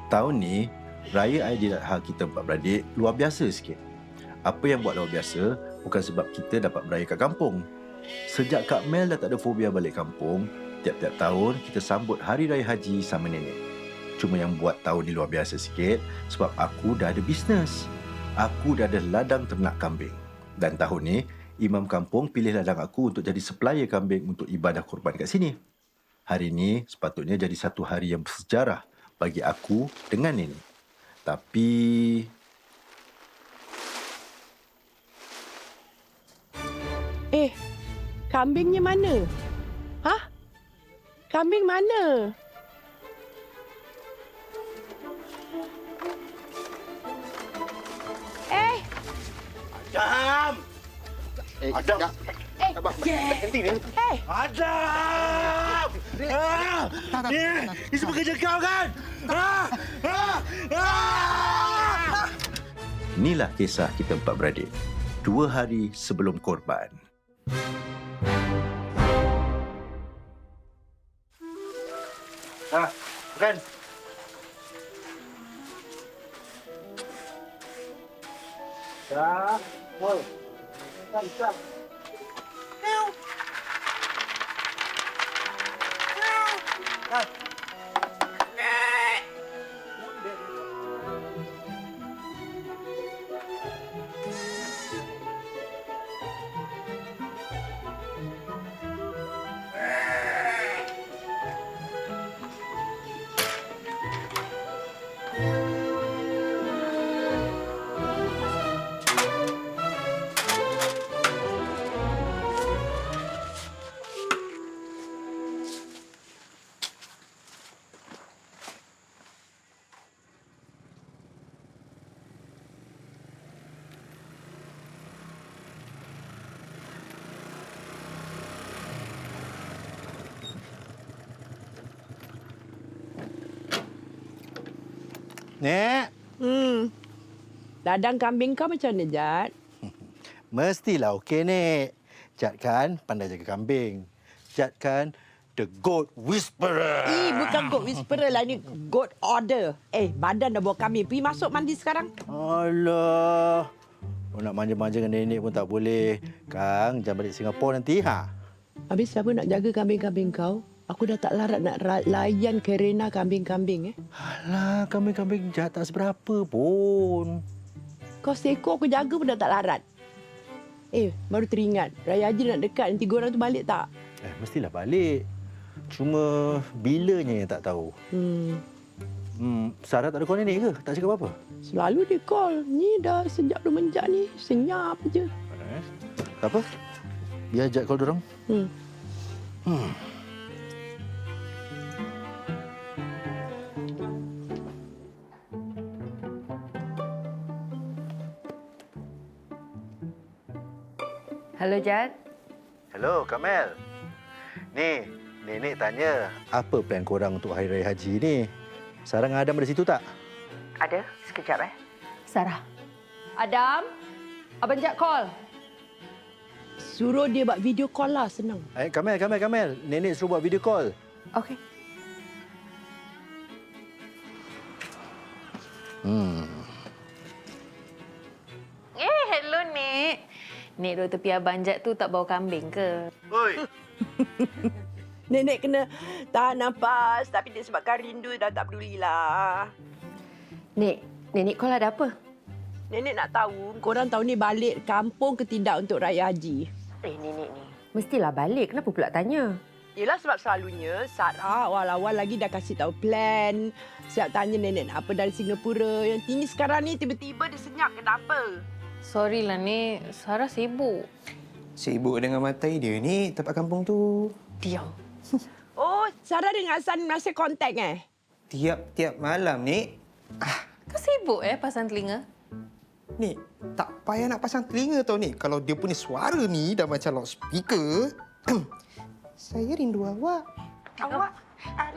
Tahun ni, Raya Aidiladha kita empat beradik luar biasa sikit. Apa yang buat luar biasa bukan sebab kita dapat beraya kat kampung. Sejak Kak Mel dah tak ada fobia balik kampung, tiap-tiap tahun kita sambut Hari Raya Haji sama nenek. Cuma yang buat tahun ni luar biasa sikit sebab aku dah ada bisnes. Aku dah ada ladang ternak kambing. Dan tahun ni, Imam Kampung pilih ladang aku untuk jadi supplier kambing untuk ibadah kurban kat sini. Hari ni sepatutnya jadi satu hari yang bersejarah bagi aku dengan nenek. Tapi... Kambingnya mana? Hah? Kambing mana? Adam! Adam! Abang, berhenti ni. Adam! Ni semua kerja kau kan? Inilah kisah kita empat beradik. 2 hari sebelum korban. Makan. Dah. Mau. Makan. Nek, Ladang kambing kau macam mana, Jad? mestilah okey, Nek. Jad kan pandai jaga kambing. Jad kan the goat whisperer. Bukan goat whisperer lah. Ni goat order. Badan dah bawa kambing. Pergi masuk mandi sekarang. Alah. Oh, nak manja-manja dengan nenek pun tak boleh. Kang, jangan balik Singapura nanti, ha? Habis siapa nak jaga kambing-kambing kau? Aku dah tak larat nak layan kerena kambing-kambing. Alah, kambing-kambing Jad tak seberapa pun. Kau seekor aku jaga pun dah tak larat. Baru teringat. Raya Haji nak dekat. Nanti korang tu balik tak? Mestilah balik. Cuma bilanya yang tak tahu. Sarah tak ada call nenek ke? Tak cakap apa-apa? Selalu dia call. Ni dah sejak semenjak ni. Senyap je. Tak apa. Biar Jad call dorang. Halo, Jad. Hello, Kamel. Ni, nenek tanya, apa plan korang untuk Hari Raya Haji ni? Sarah dengan Adam ada situ tak? Ada. Sekejap, Sarah. Adam, Abang Jad call. Suruh dia buat video call lah. Senang. Kamel. Nenek suruh buat video call. Okey. Hello, Nek. Nek duduk tepi Abang Jad tu tak bawa kambing ke? Oi. Nenek kena tahan nafas. Tapi disebabkan rindu dah tak pedulilah. Nek, Nenek call ada apa? Nenek nak tahu, korang tahun ni balik kampung ke tidak untuk Raya Haji? Nenek ni. Mestilah balik. Kenapa pula tanya? Yelah sebab selalunya Sarah awal-awal lagi dah kasih tahu plan. Siap tanya nenek nak apa dari Singapura. Yang ini sekarang ni tiba-tiba dia senyap. Kenapa? Sorry lah, Nek. Sarah sibuk. Sibuk dengan matai dia ni tempat kampung tu. Diam. Oh, Sarah dengan Hassan masih kontak Tiap-tiap malam, Nik. Kau sibuk pasang telinga? Nik, tak payah nak pasang telinga tau, Nik. Kalau dia punya suara ni dah macam loudspeaker. Saya rindu awak. Awak?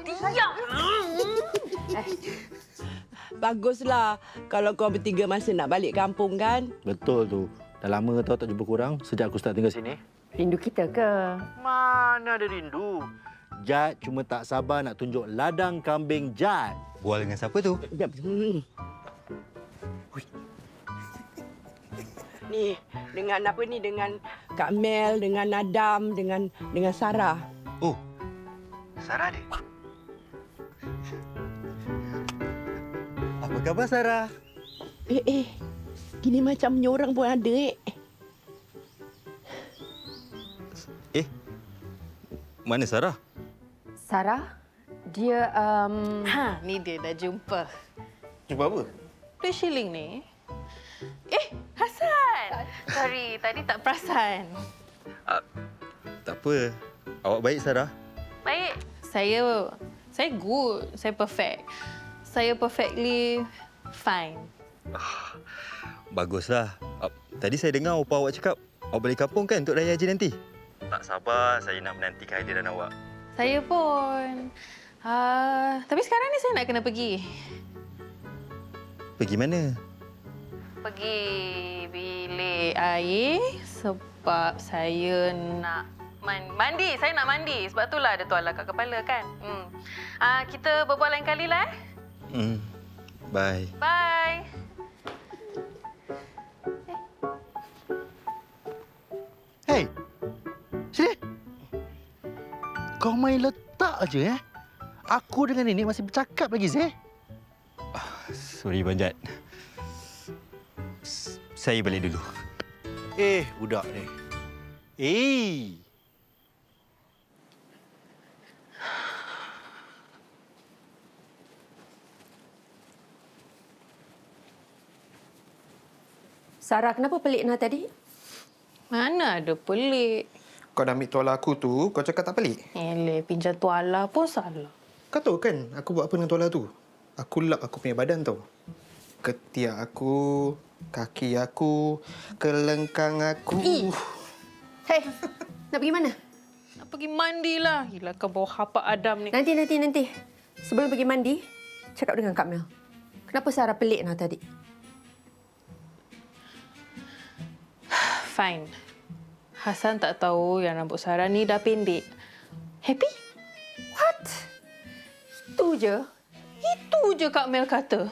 Diam! Baguslah kalau kau bertiga masih nak balik kampung kan? Betul tu. Dah lama tau tak jumpa korang sejak aku start tinggal sini. Rindu kita ke? Mana ada rindu. Jad cuma tak sabar nak tunjuk ladang kambing Jad. Bual dengan siapa tu? Sekejap. Ni, dengan apa ni? Dengan Kak Mel, dengan Adam, dengan Sarah. Oh, Sarah dia. Apa khabar Sarah? Gini macamnya orang pun ada, Mana Sarah? Sarah, dia ni dia dah jumpa. Jumpa apa? $2 shilling ni. Hasan. Sorry, tadi tak perasan. Tak apa. Awak baik Sarah? Baik. Saya good. Saya perfect. Saya perfectly fine. Baguslah. Tadi saya dengar opa awak cakap awak balik kampung kan untuk Raya Haji nanti? Tak sabar saya nak menanti kehadiran awak. Saya pun. Tapi sekarang ni saya nak kena pergi. Pergi mana? Pergi bilik air sebab saya nak mandi. Saya nak mandi. Sebab itulah ada tuala kat kepala kan. Kita berbual lain kali lah. Bye. Bye. Hey, sini. Kau main letak aja, Aku dengan nenek masih bercakap lagi, Zeh. Sorry Bang Jad. Saya balik dulu. Budak ni. Sarah, kenapa pelik Nah tadi? Mana ada pelik. Kau dah ambil tuala aku tu, kau cakap tak pelik? Pinjam tuala pun salah. Kau tahu kan aku buat apa dengan tuala tu? Aku lap aku punya badan tau. Ketiak aku, kaki aku, kelengkang aku. Hei, nak pergi mana? Nak pergi mandi lah. Gila kau bawa hapak Adam ni. Nanti. Sebelum pergi mandi, cakap dengan Kak Mel. Kenapa Sarah pelik Nah tadi? Fine. Hasan tak tahu yang rambut Sarah ni dah pendek. Happy? What? Itu je Kak Mel kata.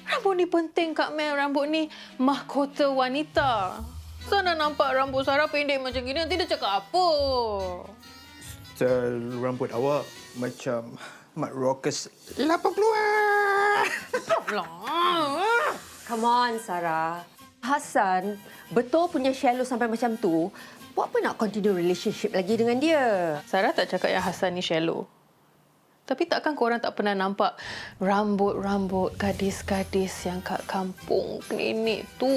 Rambut ni penting Kak Mel. Rambut ni mahkota wanita. Sana nampak rambut Sarah pendek macam gini. Nanti dia cakap apa? Style rambut awak macam Mat Rockers 80-an. Come on, Sarah. Hasan betul punya shallow sampai macam tu. Buat apa nak continue relationship lagi dengan dia? Sarah tak cakap yang Hasan ni shallow. Tapi takkan korang tak pernah nampak rambut-rambut gadis-gadis yang kat kampung nenek tu?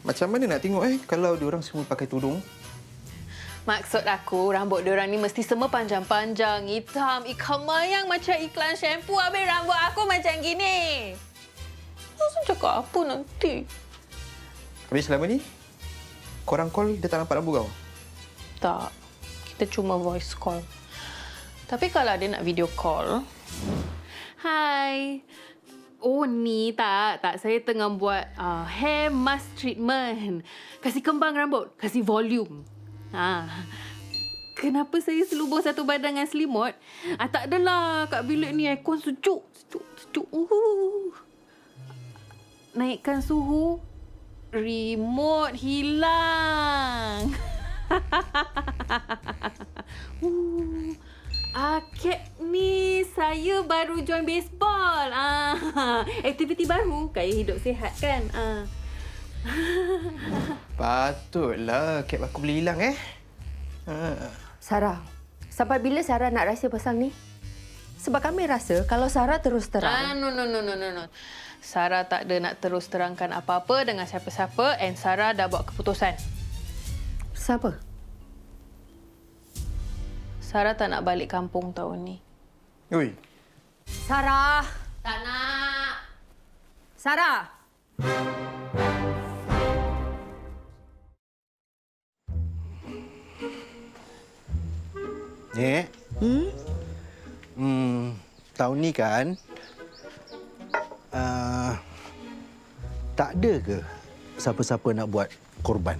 Macam mana nak tengok kalau diorang semua pakai tudung? Maksud aku, rambut diorang ni mesti semua panjang-panjang, hitam, ikan mayang macam iklan shampoo. Habis rambut aku macam gini. Hasan cakap apa nanti? Habis selama ni, korang call dia tak nampak rambut kau? Tak. Kita cuma voice call. Tapi kalau dia nak video call... Hai. Oh, ni tak. Saya tengah buat hair mask treatment. Kasih kembang rambut. Kasih volume. Kenapa saya selubur satu badan dengan selimut? Tak adalah. Kat bilik ni aircon sejuk. Naikkan suhu. Remote hilang. Kek ni saya baru join baseball. Aktiviti baru. Gaya hidup sihat kan? Patutlah cap aku boleh hilang Sarah, sampai bila Sarah nak rahsia pasal ni? Sebab kami rasa kalau Sarah terus terang... No. Sarah tak ada nak terus terangkan apa-apa dengan siapa-siapa and Sarah dah buat keputusan. Siapa? Sarah tak nak balik kampung tahun ni. Oi. Sarah! Tak nak. Sarah! Nek. Tahun ni kan tak ada ke siapa-siapa nak buat korban?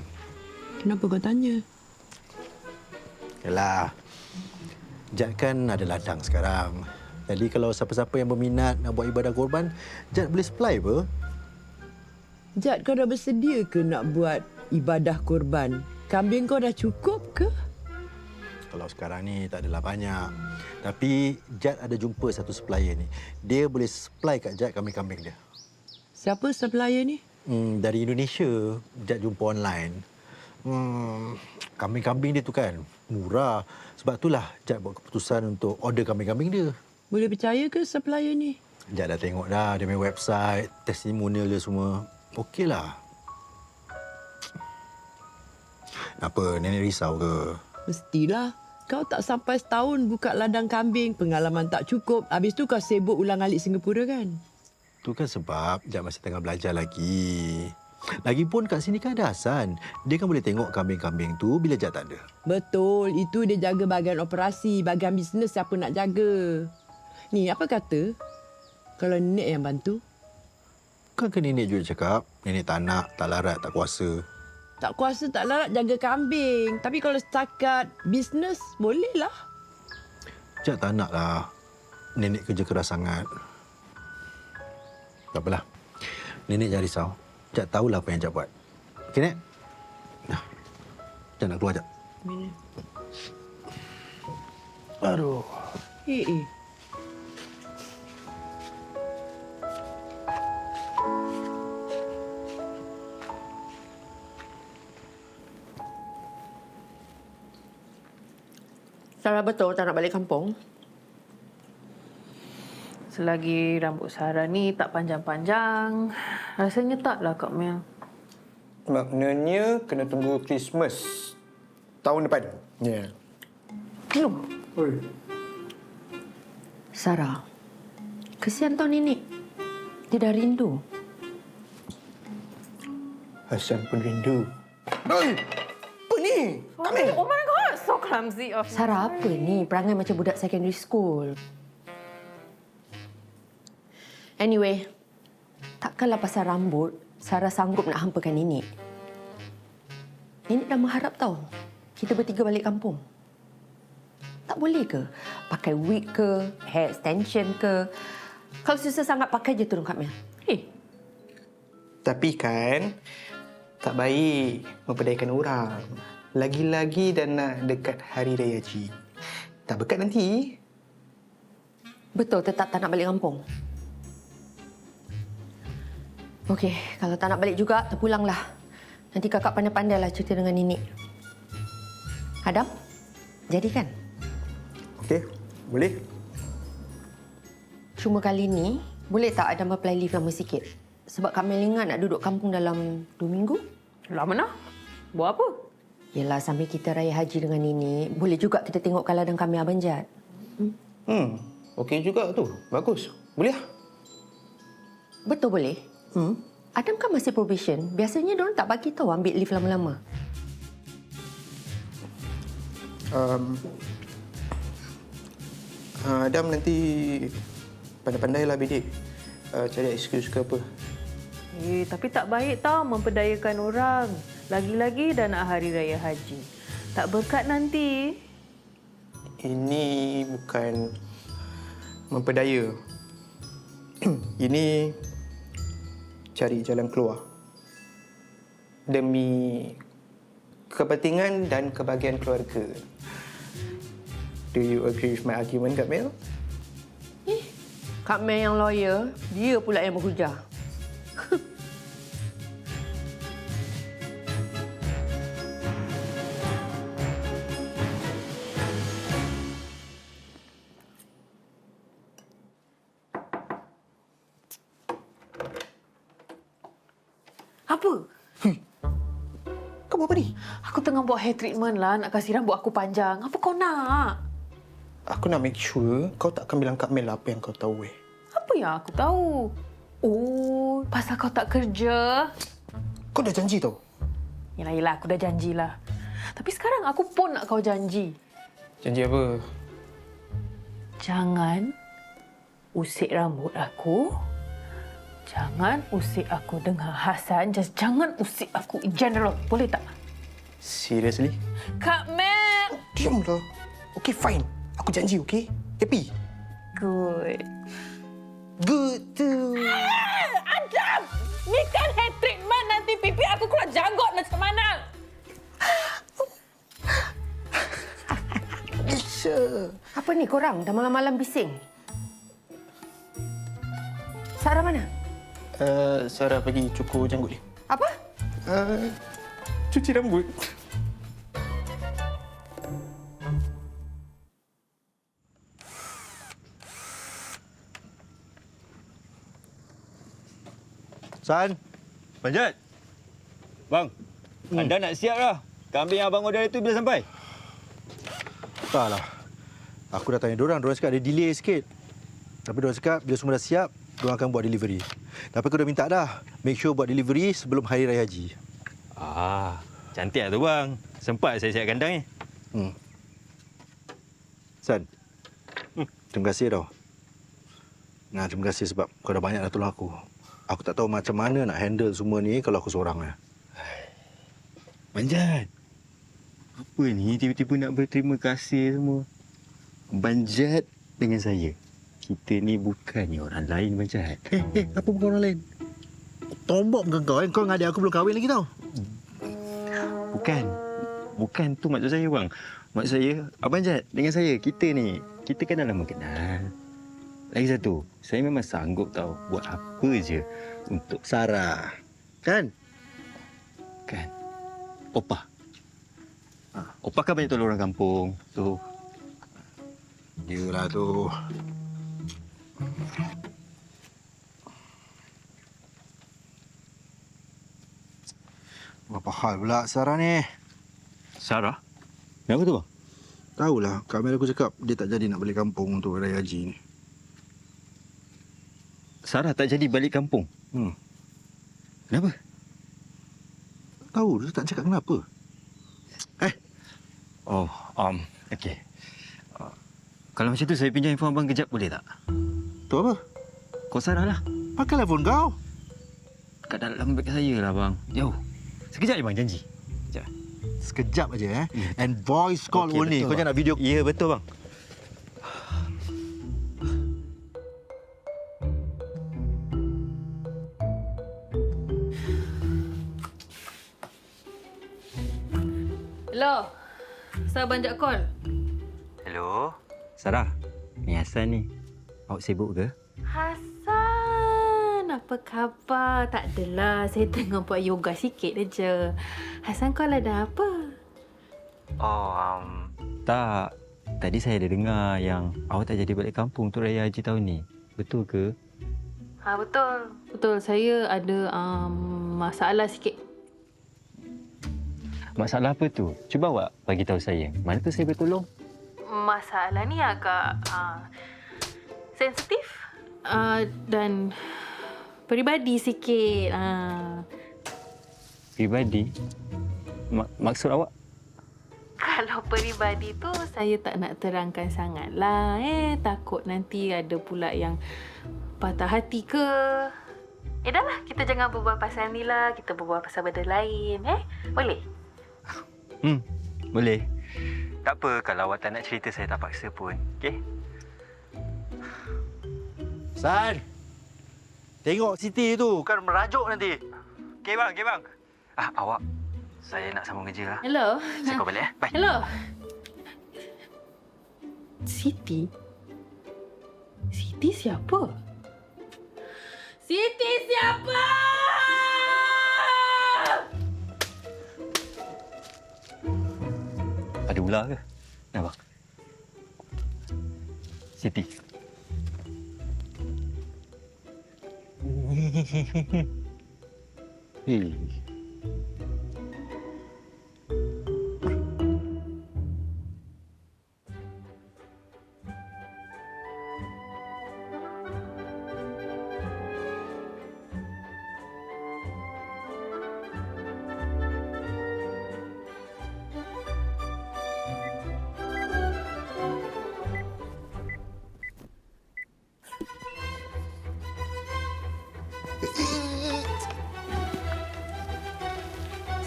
Kenapa kau tanya? Yalah. Jad kan ada ladang sekarang. Jadi kalau siapa-siapa yang berminat nak buat ibadah korban, Jad boleh supply apa? Jad, kau dah bersedia ke nak buat ibadah korban? Kambing kau dah cukup ke? Kalau sekarang ni tak adalah banyak. Tapi Jad ada jumpa satu supplier ni. Dia boleh supply kat Jad kambing-kambing dia. Siapa supplier ni? Dari Indonesia, Jad jumpa online. Kambing-kambing dia tu kan murah. Sebab itulah Jad buat keputusan untuk order kambing-kambing dia. Boleh percaya ke supplier ni? Jad dah tengok dah dia punya website, testimonial dia semua. Okeylah. Apa, nenek risau ke? Mestilah. Kau tak sampai setahun buka ladang kambing, pengalaman tak cukup. Habis tu kau sibuk ulang-alik Singapura kan? Tu kan sebab Jad masih tengah belajar lagi. Lagipun kat sini kan ada Hasan. Dia kan boleh tengok kambing-kambing tu bila Jad tak ada. Betul, itu dia jaga bahagian operasi, bahagian bisnes siapa nak jaga. Ni, apa kata kalau nenek yang bantu? Kan nenek juga cakap, nenek tak nak, tak larat, tak kuasa. Tak kuasa tak larat jaga kambing. Tapi kalau setakat bisnes, bolehlah. Jad tak nak lah nenek kerja keras sangat. Tak apalah. Nenek jangan risau. Jad tahulah apa yang Jad buat. Okey, Nek? Nah, Jad nak keluar, Jad. Bila? Aduh. Eh. Sarah betul tak nak balik kampung? Selagi rambut Sarah ni tak panjang-panjang, rasanya taklah Kak Mel. Maknanya kena tunggu Christmas tahun depan. Ya. Loh, Sarah, kesian tau nenek. Dia dah rindu. Hasan pun rindu. Oi! Apa ni? oh my god, so clumsy of Sarah, apa ni? Perangai macam budak secondary school. Anyway, takkanlah pasal rambut, Sarah sanggup nak hampakan nenek. Nenek dah mengharap tau, kita bertiga balik kampung. Tak boleh ke? Pakai wig ke? Hair extension ke? Kalau susah sangat, pakai je tudung Kak Mel. Tapi kan, tak baik memperdayakan orang. Lagi-lagi dah nak dekat Hari Raya Haji. Tak berkat nanti. Betul, tetap tak nak balik kampung. Okey, kalau tak nak balik juga, terpulanglah. Nanti kakak pandai-pandailah cerita dengan nenek. Adam, jadi kan? Okey, boleh. Cuma kali ni, boleh tak Adam apply leave lama sikit? Sebab Kak Mel ingat nak duduk kampung dalam 2 minggu. Lama nak? Buat apa? Yelah, sambil kita raya haji dengan nenek, boleh juga kita tengokkan ladang kami Abang Jad. Okey juga tu. Bagus. Boleh lah. Betul boleh? Adam kan masih probation. Biasanya diorang tak bagi tahu ambil leave lama-lama. Adam nanti pandai-pandailah bidik. Cari excuse ke apa. Tapi tak baik tau memperdayakan orang. Lagi-lagi dah nak Hari Raya Haji. Tak berkat nanti. Ini bukan memperdaya. Ini cari jalan keluar. Demi kepentingan dan kebahagiaan keluarga. Do you agree with my argument, Kak Mel? Kak Mel yang lawyer, dia pula yang berhujah. Apa? Kau buat apa ni? Aku tengah buat hair treatment lah. Nak kasih rambut aku panjang. Apa kau nak? Aku nak make sure kau tak akan bilang Kak Mel apa yang kau tahu. Apa yang aku tahu? Oh, pasal kau tak kerja. Kau dah janji tau. Yelah, aku dah janjilah. Tapi sekarang aku pun nak kau janji. Janji apa? Jangan usik rambut aku. Jangan usik aku dengan Hasan. Just jangan usik aku in general. Boleh tak? Seriously? Kak Mel! Diamlah. Okay, fine. Aku janji, okey? Happy? Good. Good too. Adam! Ni kan hat-trick man, nanti pipi aku keluar janggut macam mana? Isha. Apa ni korang? Dah malam-malam bising. Sarah mana? Sarah pergi cukur janggut dia. Apa? Cuci rambut. San, Panjat. Bang, anda nak siap dah. Kambing abang order itu bila sampai? tak lah. Aku dah tanya diorang cakap ada delay sikit. Tapi diorang cakap bila semua dah siap, diorang akan buat delivery. Tapi aku dah minta dah, make sure buat delivery sebelum Hari Raya Haji. Cantik lah tu bang. Sempat saya siap kandang ni. San, terima kasih tau. Nah, terima kasih sebab kau dah banyak dah tolong aku. Aku tak tahu macam mana nak handle semua ni kalau aku seorang lah. Panjat. Apa ni tiba-tiba nak berterima kasih semua? Panjat dengan saya. Kita ni bukannya orang lain, Panjat. Apa bukan orang lain? Tombok bukan kau kan? Kau dengan adik aku belum kahwin lagi tau. Bukan. Bukan tu maksud saya, bang. Maksud saya, Abang Jad dengan saya, kita kan dah lama kenal. Lagi satu, saya memang sanggup tahu buat apa je untuk Sarah. Kan? kan. Opah. Opah kan banyak tolong orang kampung. Tu. Yelah tu. Apa hal pula Sarah ni? Sarah? Kenapa tu, bang? Tahulah, Kak Mel aku cakap dia tak jadi nak balik kampung untuk Raya Haji ni. Sarah tak jadi balik kampung? Kenapa? Tahu, dia tak cakap kenapa. Okey. Kalau macam tu, saya pinjam handphone abang kejap boleh tak? Tu apa? Kau Sarah lah. Pakai telefon kau. Kat dalam beg saya lah, bang. Jauh. Sekejap je, bang. Janji. Sekejap. Sekejap aja And voice call Okey, only. betul, Kau jangan nak video. Ya, betul, bang. Hello. Saya banjak call. Hello. Sarah. Ni Hassan ni. Awak sibuk ke? Hassan, apa khabar? Tak adalah, saya tengah buat yoga sikit aja. Hassan call ada apa? Tak. Tadi saya ada dengar yang awak tak jadi balik kampung untuk Raya Haji tahun ni. Betul ke? Betul. Betul, saya ada masalah sikit. Masalah apa tu? Cuba awak bagi tahu saya. Mana tu saya boleh tolong? Masalah ni agak sensitif dan peribadi sikit. Pribadi? Maksud awak? Kalau peribadi tu saya tak nak terangkan sangatlah. Takut nanti ada pula yang patah hati ke. Dah lah, kita jangan berbual pasal ni lah. Kita berbual pasal benda lain. Boleh? Boleh. Tak apa kalau awak tak nak cerita, saya tak paksa pun. Okey? San. Tengok Siti tu. Kan merajuk nanti. Okey bang, okey bang. Awak, saya nak sambung kerja lah. Hello? Saya call balik Bye. Hello? Siti? Siti siapa? Siti siapa? Ada ular ke? Nampak? Siti. Hei.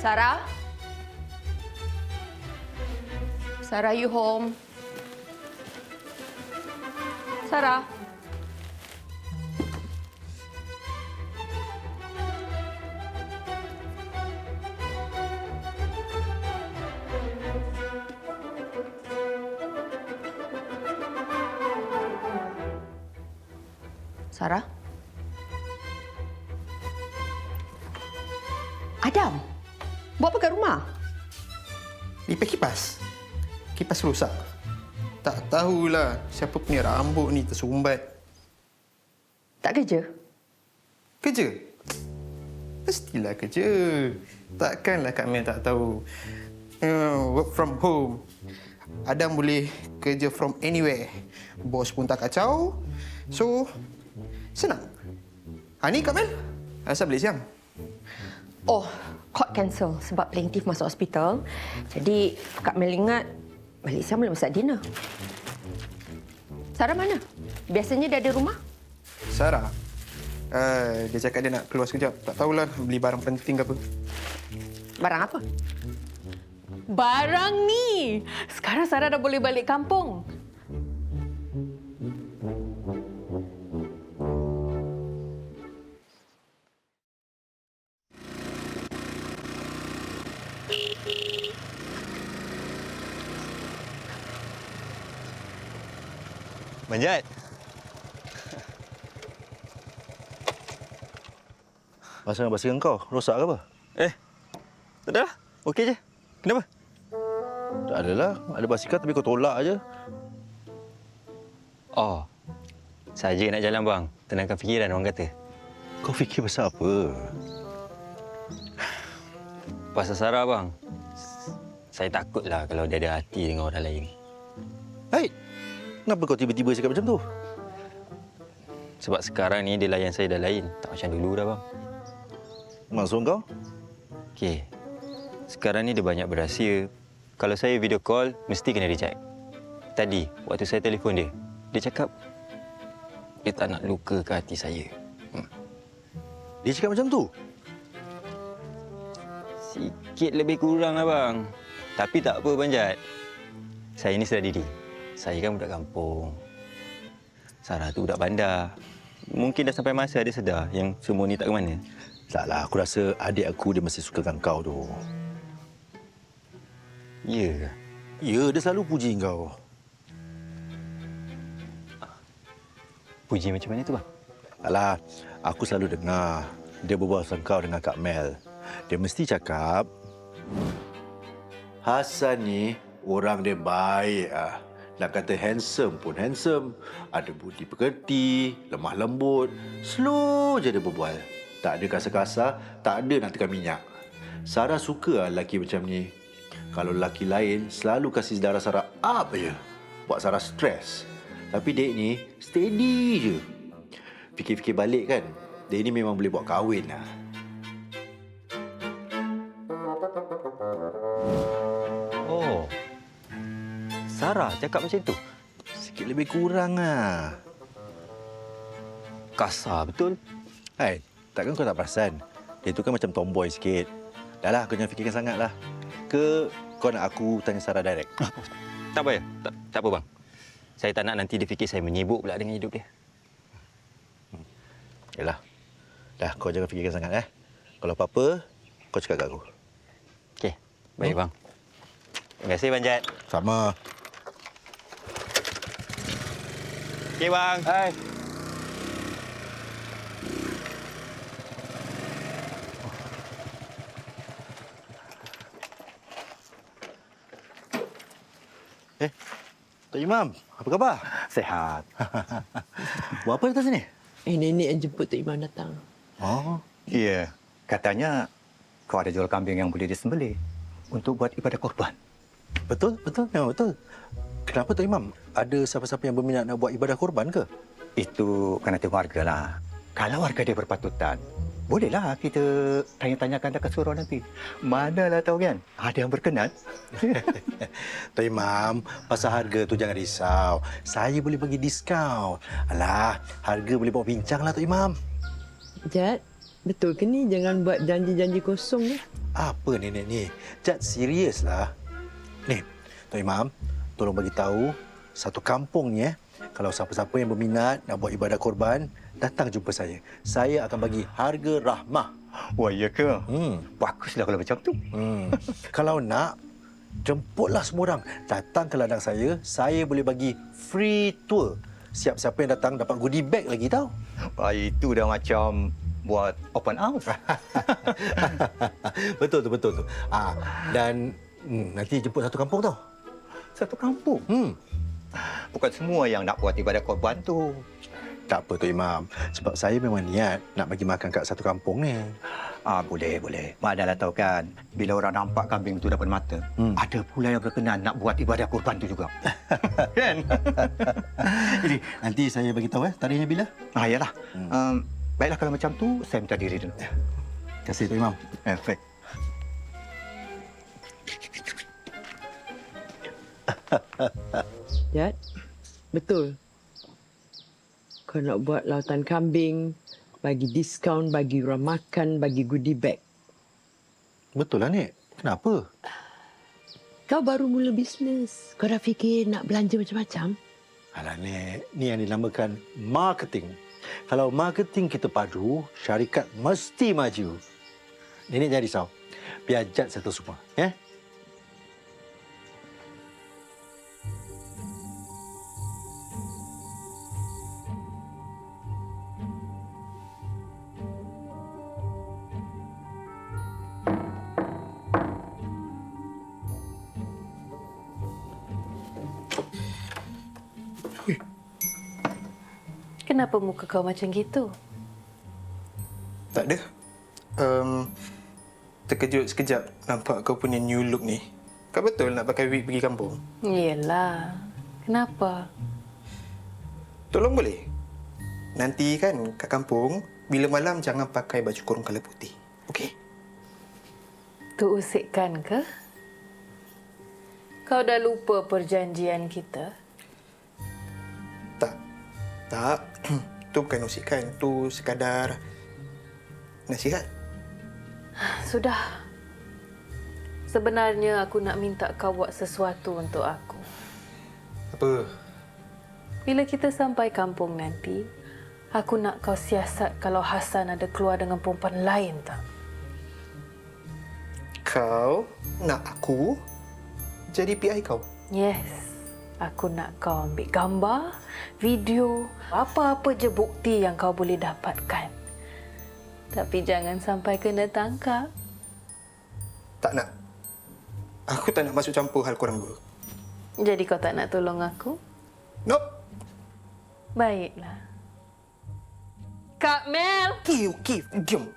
Sarah? Sarah, you home? Sarah. Sarah? Adam, buat apa kat rumah? Repair kipas. Kipas rosak. Tak tahulah siapa punya rambut ni tersumbat. Tak kerja? Kerja? Mestilah kerja. Takkanlah Kak Mel tak tahu. Work from home. Adam boleh kerja from anywhere. Bos pun tak kacau. So, senang. Ni Kak Mel. Asal balik siang? Oh, court cancel sebab plaintiff masuk hospital. Jadi, Kak Mel ingat balik siang belum start dinner. Sarah mana? Biasanya dia ada rumah? Sarah? Dia cakap dia nak keluar sekejap. Tak tahulah beli barang penting ke apa. Barang apa? Barang ni! Sekarang Sarah dah boleh balik kampung. Manjat. Pasal basikal kau, rosak ke apa? Tak ada lah. Okey je. Kenapa? Tak adalah. Ada basikal tapi kau tolak aje. Oh. Saja nak jalan bang. Tenangkan fikiran orang kata. Kau fikir pasal apa? Pasal Sarah bang. Saya takutlah kalau dia ada hati dengan orang lain. Hai, kenapa kau tiba-tiba cakap macam tu? Sebab sekarang ni dia layan saya dah lain. Tak macam dulu dah bang. Maksud kau? Okey. Sekarang ni dia banyak berahsia. Kalau saya video call, mesti kena reject. Tadi, waktu saya telefon dia, dia cakap dia tak nak luka ke hati saya. Dia cakap macam tu? Sikit lebih kurang lah bang. Tapi tak apa Banjat. Saya ni sedar diri. Saya kan budak kampung. Sarah tu budak bandar. Mungkin dah sampai masa dia sedar yang semua ni tak ke mana. Taklah, aku rasa adik aku dia mesti sukakan kau tu. Ya ke? Ya, dia selalu puji kau. Puji macam mana tu bang? Alah, aku selalu dengar dia berbual pasal kau dengan Kak Mel. Dia mesti cakap, Hasan ni orang dia baik ah. Nak kata handsome pun handsome. Ada budi pekerti, lemah lembut. Slow je dia berbual. Tak ada kasar-kasar, tak ada nak tekan minyak. Sarah suka lelaki macam ni. Kalau lelaki lain selalu kasih darah Sarah up je. Buat Sarah stres. Tapi dek ni steady je. Fikir-fikir balik kan, dek ni memang boleh buat kahwin lah. Oh. Sarah cakap macam tu? Sikit lebih kurang lah. Kasar betul. Hai, takkan kau tak perasan? Dia tu kan macam tomboy sikit. Dah lah, kau jangan fikirkan sangat lah. Ke kau nak aku tanya Sarah direct? Tak payah. Tak apa bang. Saya tak nak nanti dia fikir saya menyibuk pula dengan hidup dia. Yalah. Dah, kau jangan fikirkan sangat eh. Kalau apa-apa, kau cakap kat aku. Okey. Baik bang. Terima kasih Banjat. Sama. Okey bang. Hai. Tok Imam, apa khabar? Sehat. Buat apa datang sini? Nenek yang jemput Tok Imam datang. Oh, Ya, katanya kau ada jual kambing yang boleh disembelih untuk buat ibadah korban. betul, memang betul. Kenapa Tok Imam? Ada siapa-siapa yang berminat nak buat ibadah korban ke? Itu kena tengok warga lah. Kalau warga dia berpatutan, bolehlah kita tanya-tanyakan dekat surau nanti. Manalah tahu kan, ada yang berkenan. Tok Imam, pasal harga tu jangan risau. Saya boleh bagi diskaun. Alah, harga boleh bawa bincang lah Tok Imam. Jad, betul ke ni? Jangan buat janji-janji kosong ni. Apa nenek ni? Jad serius lah. Ni, Tok Imam, tolong bagi tahu satu kampung ni Kalau siapa-siapa yang berminat nak buat ibadah korban, datang jumpa saya. Saya akan bagi harga rahmah. Wah, ya ke? Hmm. Baguslah kalau macam tu. Kalau nak, jemputlah semua orang. Datang ke ladang saya boleh bagi free tour. Siapa yang datang dapat goodie bag lagi tau. Wah, itu dah macam buat open house. Betul tu. Dan nanti jemput satu kampung tau. Satu kampung. Bukan semua yang nak buat ibadah korban tu. Tak apa tu Imam. Sebab saya memang niat nak bagi makan kat satu kampung ni. Boleh. Mak dah tahu kan, bila orang nampak kambing tu depan mata, ada pula yang berkenan nak buat ibadah korban tu juga. Kan? Jadi, nanti saya bagi tahu tarikhnya bila. Yalah. Baiklah kalau macam tu, saya minta diri dulu. Terima kasih tu Imam. Baik. Jad, betul. Kau nak buat lautan kambing, bagi diskaun, bagi orang makan, bagi goodie bag. Betul lah, Nek. Kenapa? Kau baru mula bisnes. Kau dah fikir nak belanja macam-macam? Alah, Nek. Ni yang dinamakan marketing. Kalau marketing kita padu, syarikat mesti maju. Nenek jangan risau. Biar Jad settle semua. Ya? Kenapa muka kau macam gitu? Tak ada. Terkejut sekejap nampak kau punya new look ni. Kau betul nak pakai wig pergi kampung? Yelah. Kenapa? Tolong boleh? Nanti kan kat kampung, bila malam jangan pakai baju kurung colour putih. Okey? Tu usikkan ke? Kau dah lupa perjanjian kita? Tak. Tu bukan usikan. Tu sekadar nasihat. Sudah. Sebenarnya aku nak minta kau buat sesuatu untuk aku. Apa? Bila kita sampai kampung nanti, aku nak kau siasat kalau Hassan ada keluar dengan perempuan lain tak? Kau nak aku jadi PI kau? Yes. Aku nak kau ambil gambar, video, apa-apa je bukti yang kau boleh dapatkan. Tapi jangan sampai kena tangkap. Tak nak. Aku tak nak masuk campur hal korang dua. Jadi kau tak nak tolong aku? Nope. Baiklah. Kak Mel! Okey. Diam.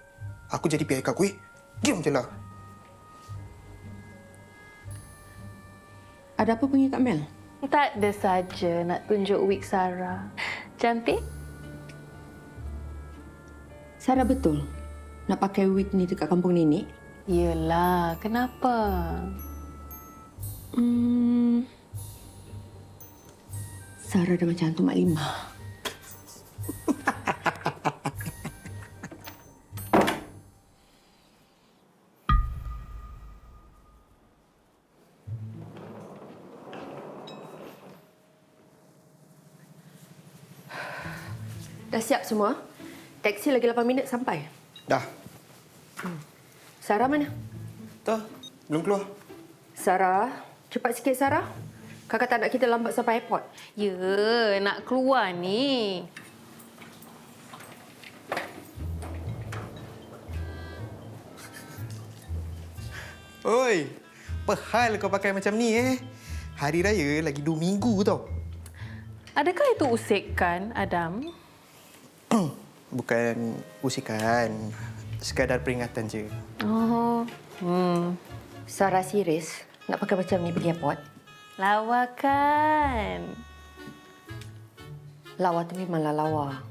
Aku jadi PI kau, kuih. Diam je lah. Ada apa panggil Kak Mel? Tak ada saja nak tunjuk wig Sarah. Cantik? Sarah betul nak pakai wig ni dekat kampung nenek? Yelah, kenapa? Sarah dah macam hantu Mak Limah. Dah siap semua? Teksi lagi 8 minit sampai. Dah. Sarah mana? Tak. Belum keluar. Sarah, cepat sikit Sarah. Kakak tak nak kita lambat sampai airport. Ya, nak keluar ni. Oi. Apa hal kau pakai macam ni Hari raya lagi 2 minggu tau. Adakah itu usikan, Adam? Bukan usikan. Sekadar peringatan je. Oh, Sarah serius nak pakai macam ni pergi airport? lawakan. Lawa tu memanglah lawa.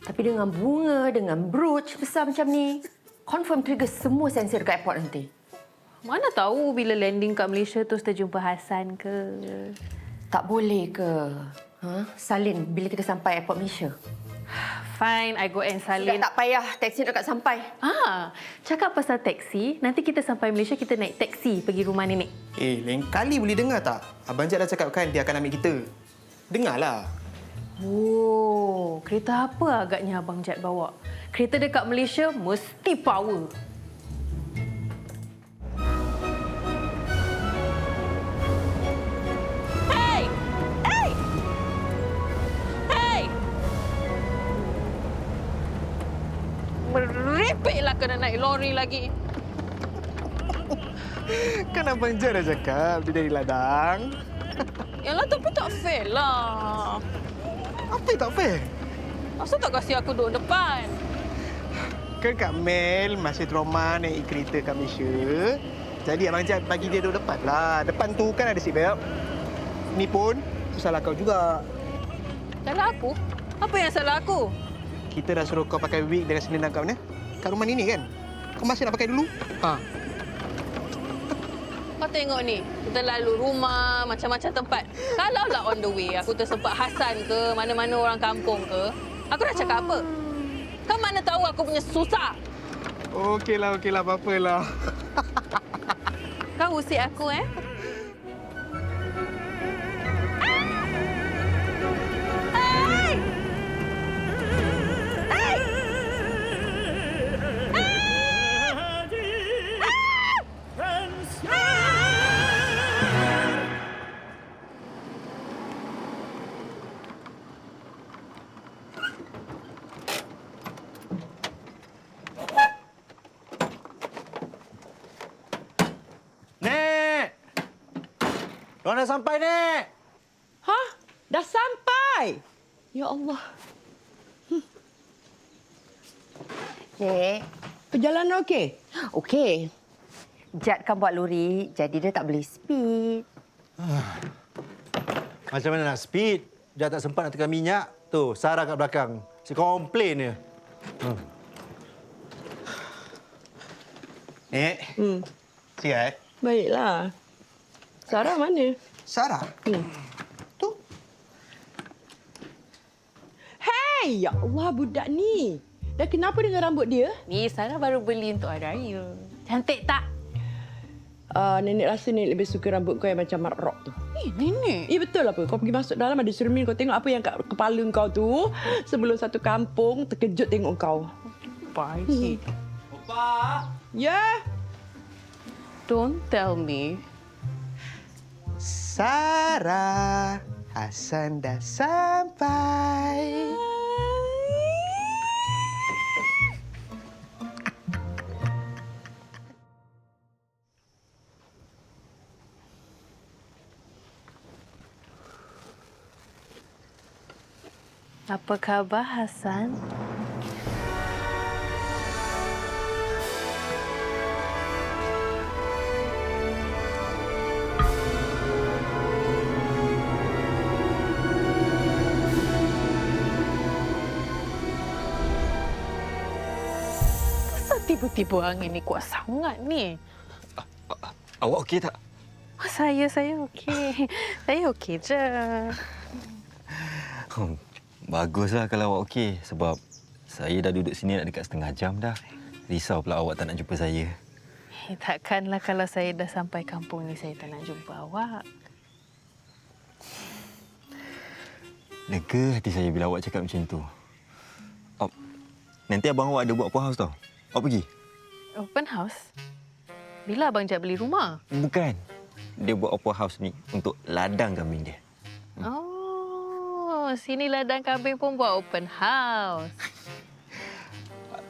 Tapi dengan bunga, dengan brooch besar macam ni, confirm trigger semua sensor dekat airport nanti. Mana tahu bila landing kat Malaysia terus terjumpa Hassan ke? Tak boleh ke? Salin bila kita sampai airport Malaysia. Fine, I go and salin. Tak payah, taksi dekat sampai. Cakap pasal taksi, nanti kita sampai Malaysia kita naik taksi pergi rumah nenek. Lain kali boleh dengar tak? Abang Jad dah cakap kan dia akan ambil kita. Dengarlah. Oh, kereta apa agaknya Abang Jad bawa? Kereta dekat Malaysia mesti power. Hey! Hey! Hey! Merepeklah kena naik lori lagi. Kan Abang Jad dah cakap dia dari ladang. Yalah, tapi tak fair lah. Apa yang tak fair? Asal tak kasih aku duduk depan? Kan Kak Mel masih trauma naik kereta kat Malaysia. Jadi Abang Jad bagi dia duduk depan lah. Depan tu kan ada seatbelt. Ni pun salah kau juga. Salah aku? Apa yang salah aku? Kita dah suruh kau pakai wig dengan selendang kau ni. Kat rumah Nini kan? Kau masih nak pakai dulu? Ha. Kau tengok ni, kita lalu rumah, macam-macam tempat. Kalaulah on the way, aku tersempat Hasan ke, mana-mana orang kampung ke, aku nak cakap apa? Kau mana tahu aku punya susah? Okeylah, apa-apalah. Kau usik aku, Hey! Hey! Nek! Diorang dah sampai, Nek! Hah? Dah sampai? Ya Allah. Nek, Perjalanan okey? okey. Jad kan buat lori, jadi dia tak boleh speed. Macam mana nak speed? Dah tak sempat nak tekan minyak. Tu, Sarah kat belakang. Si komplain dia. Nek, sihat? Baiklah. Sarah mana? Sarah? Tu. Hey, ya Allah budak ni. Dah kenapa dengan rambut dia? Ni Sarah baru beli untuk hari raya. Cantik tak? Nenek rasa nenek lebih suka rambut kau yang macam Mark Rock tu. Nenek. Betul apa? Kau pergi masuk dalam ada cermin kau tengok apa yang kat kepala kau tu. Sebelum satu kampung terkejut tengok kau. Baik. Ya. Don't tell me. Sarah, Hasan dah sampai. Apa khabar, Hasan? Kenapa tiba-tiba angin ni kuat sangat ni? Awak okey tak? Oh, saya okey. Saya okey je. Baguslah kalau awak okey sebab saya dah duduk sini nak dekat setengah jam dah. Risau pula awak tak nak jumpa saya. Takkanlah kalau saya dah sampai kampung ni saya tak nak jumpa awak. Lega hati saya bila awak cakap macam tu. Nanti abang awak ada buat open house tau. Awak pergi? Open house? Bila Abang Jad beli rumah? Bukan. Dia buat open house ni untuk ladang kambing dia. Oh, sini ladang kambing pun buat open house.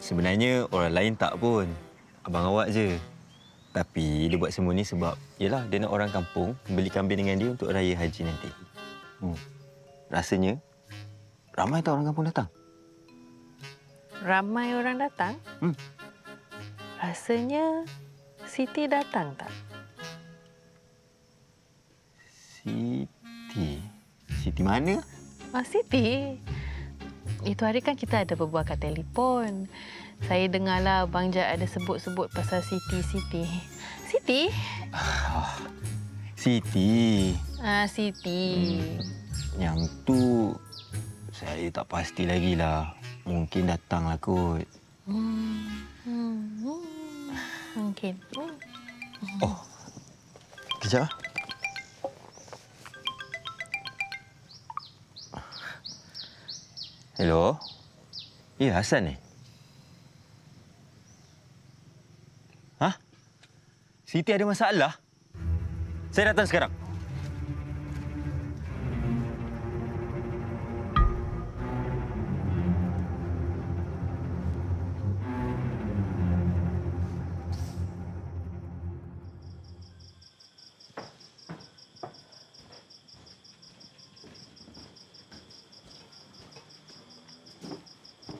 Sebenarnya orang lain tak pun. Abang awak je. Tapi dia buat semua ni sebab yelah dia nak orang kampung beli kambing dengan dia untuk raya haji nanti. Rasanya ramai tak orang kampung datang? Ramai orang datang? Rasanya Siti datang tak? Siti? Siti mana? Siti. Itu hari kan kita ada berbual kat telefon. Saya dengarlah Abang Jad ada sebut-sebut pasal Siti. Siti? Siti. Siti. Yang tu saya tak pasti lagi lah. Mungkin datanglah kot. Mungkin. Oh, kejap. Hello? Ya, Hassan ni. Hah? Siti ada masalah? Saya datang sekarang.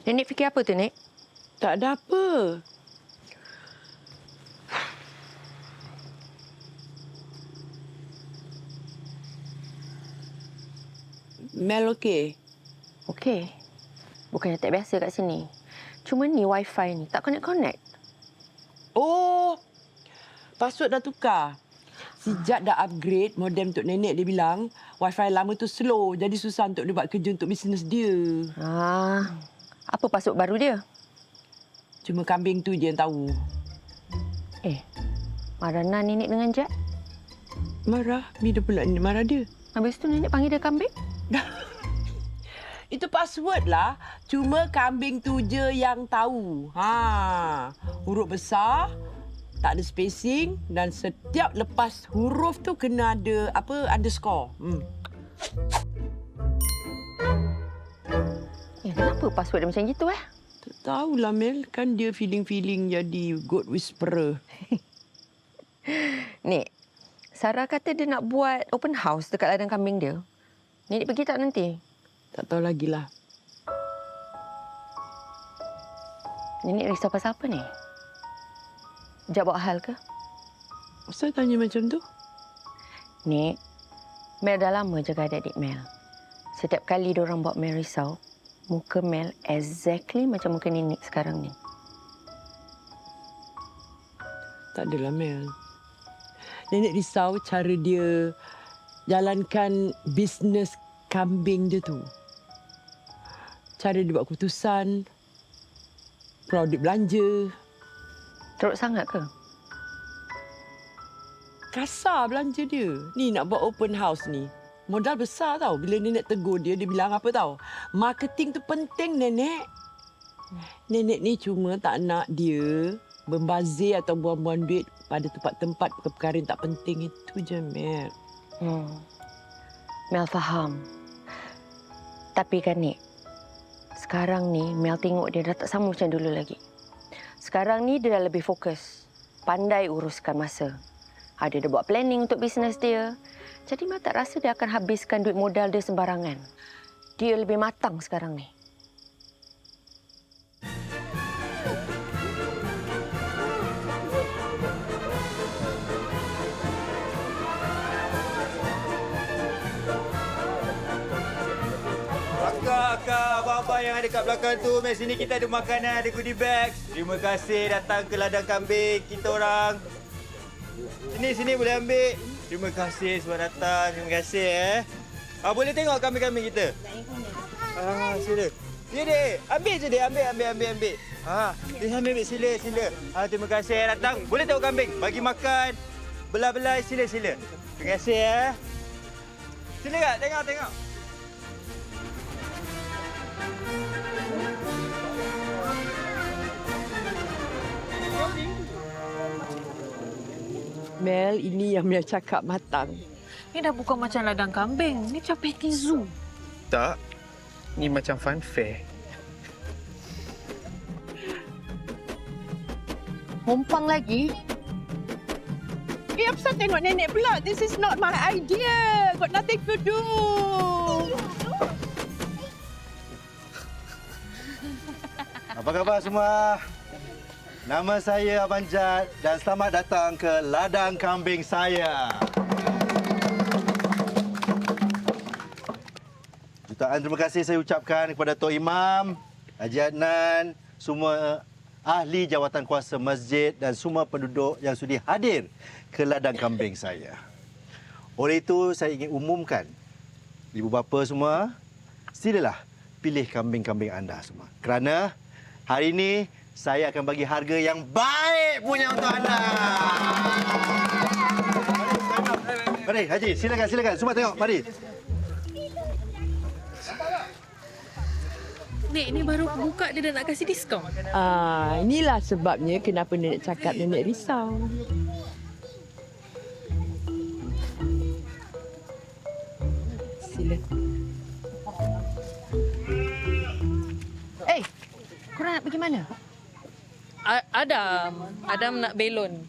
Nenek fikir apa tu, Nek? Tak ada apa. Mel okey? Okey. Bukannya tak biasa kat sini. Cuma ni Wi-Fi ni tak connect-connect. Oh, password dah tukar. Sejak dah upgrade modem untuk nenek, dia bilang Wi-Fi lama tu slow. Jadi susah untuk dia buat kerja untuk bisnes dia. Apa password baru dia? Cuma kambing tu je yang tahu. Marana nenek dengan Jad? Marah. Bila pula nenek marah dia? Habis tu nenek panggil dia kambing? Itu password lah. Cuma kambing tu je yang tahu. Huruf besar, tak ada spacing dan setiap lepas huruf tu kena ada underscore. Kenapa password dia macam gitu Tak tahulah Mel, kan dia feeling jadi good whisperer. Nek, Sarah kata dia nak buat open house dekat ladang kambing dia. Nenek pergi tak nanti? Tak tahu lagi lah. Nenek risau pasal apa ni? Jad bawa hal ke? Kenapa tanya macam tu? Nek, Mel dah lama jaga adik-adik Mel. Setiap kali diorang buat Mel risau, muka Mel exactly macam muka nenek sekarang ni. Tak adalah Mel. Nenek risau cara dia jalankan bisnes kambing dia tu. Cara dia buat keputusan, produk belanja. Teruk sangat ke? Kasar belanja dia. Ni nak buat open house ni. Modal besar tau. Bila nenek tegur dia, dia bilang apa tau? Marketing tu penting, nenek. Nenek ni cuma tak nak dia membazir atau buang-buang duit pada tempat-tempat perkara yang tak penting. Itu je, Mel. Mel faham. Tapi kan, Nek, sekarang ni Mel tengok dia dah tak sama macam dulu lagi. Sekarang ni dia dah lebih fokus. Pandai uruskan masa. Dia buat planning untuk bisnes dia. Jadi Mel tak rasa dia akan habiskan duit modal dia sembarangan. Dia lebih matang sekarang ni. Akak, abang-abang yang ada kat belakang tu, mari sini kita ada makanan, ada goodie bag. Terima kasih datang ke ladang kambing kita orang. Sini boleh ambil. Terima kasih sebab datang. Terima kasih boleh tengok kambing-kambing kita? Sila. Sini dek. Ambil je dek. Ambil. Dia ambil sila. Terima kasih datang. Boleh tengok kambing. Bagi makan. Belah-belah sila. Terima kasih Sila kak, tengok. Mel, ini yang Mel cakap matang. Ni dah bukan macam ladang kambing. Ni macam petting zoo. Tak. Ni macam fun fair. Mumpang lagi? Apasal tengok nenek pula? This is not my idea. Got nothing to do. Apa khabar semua? Nama saya Abang Jad dan selamat datang ke ladang kambing saya. Jutaan terima kasih saya ucapkan kepada Tok Imam, Haji Adnan, semua ahli jawatan kuasa masjid dan semua penduduk yang sudi hadir ke ladang kambing saya. Oleh itu, saya ingin umumkan, ibu bapa semua, silalah pilih kambing-kambing anda semua. Kerana hari ini saya akan bagi harga yang baik punya untuk anda. Mari, Haji, silakan. Semua tengok, mari. Nek ni baru buka dia dah nak kasih diskaun. Inilah sebabnya kenapa nenek cakap nenek risau. Sila. Korang nak pergi mana? Adam nak belon.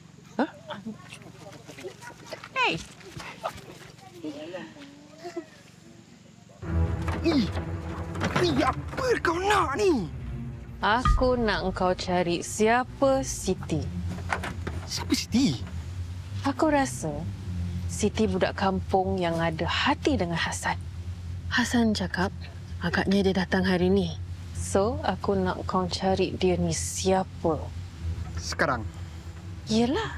Apa kau nak ni? Aku nak engkau cari siapa Siti. Siapa Siti? Aku rasa Siti budak kampung yang ada hati dengan Hasan. Hasan cakap agaknya dia datang hari ni. So, aku nak kau cari dia ni siapa. Sekarang? Yelah,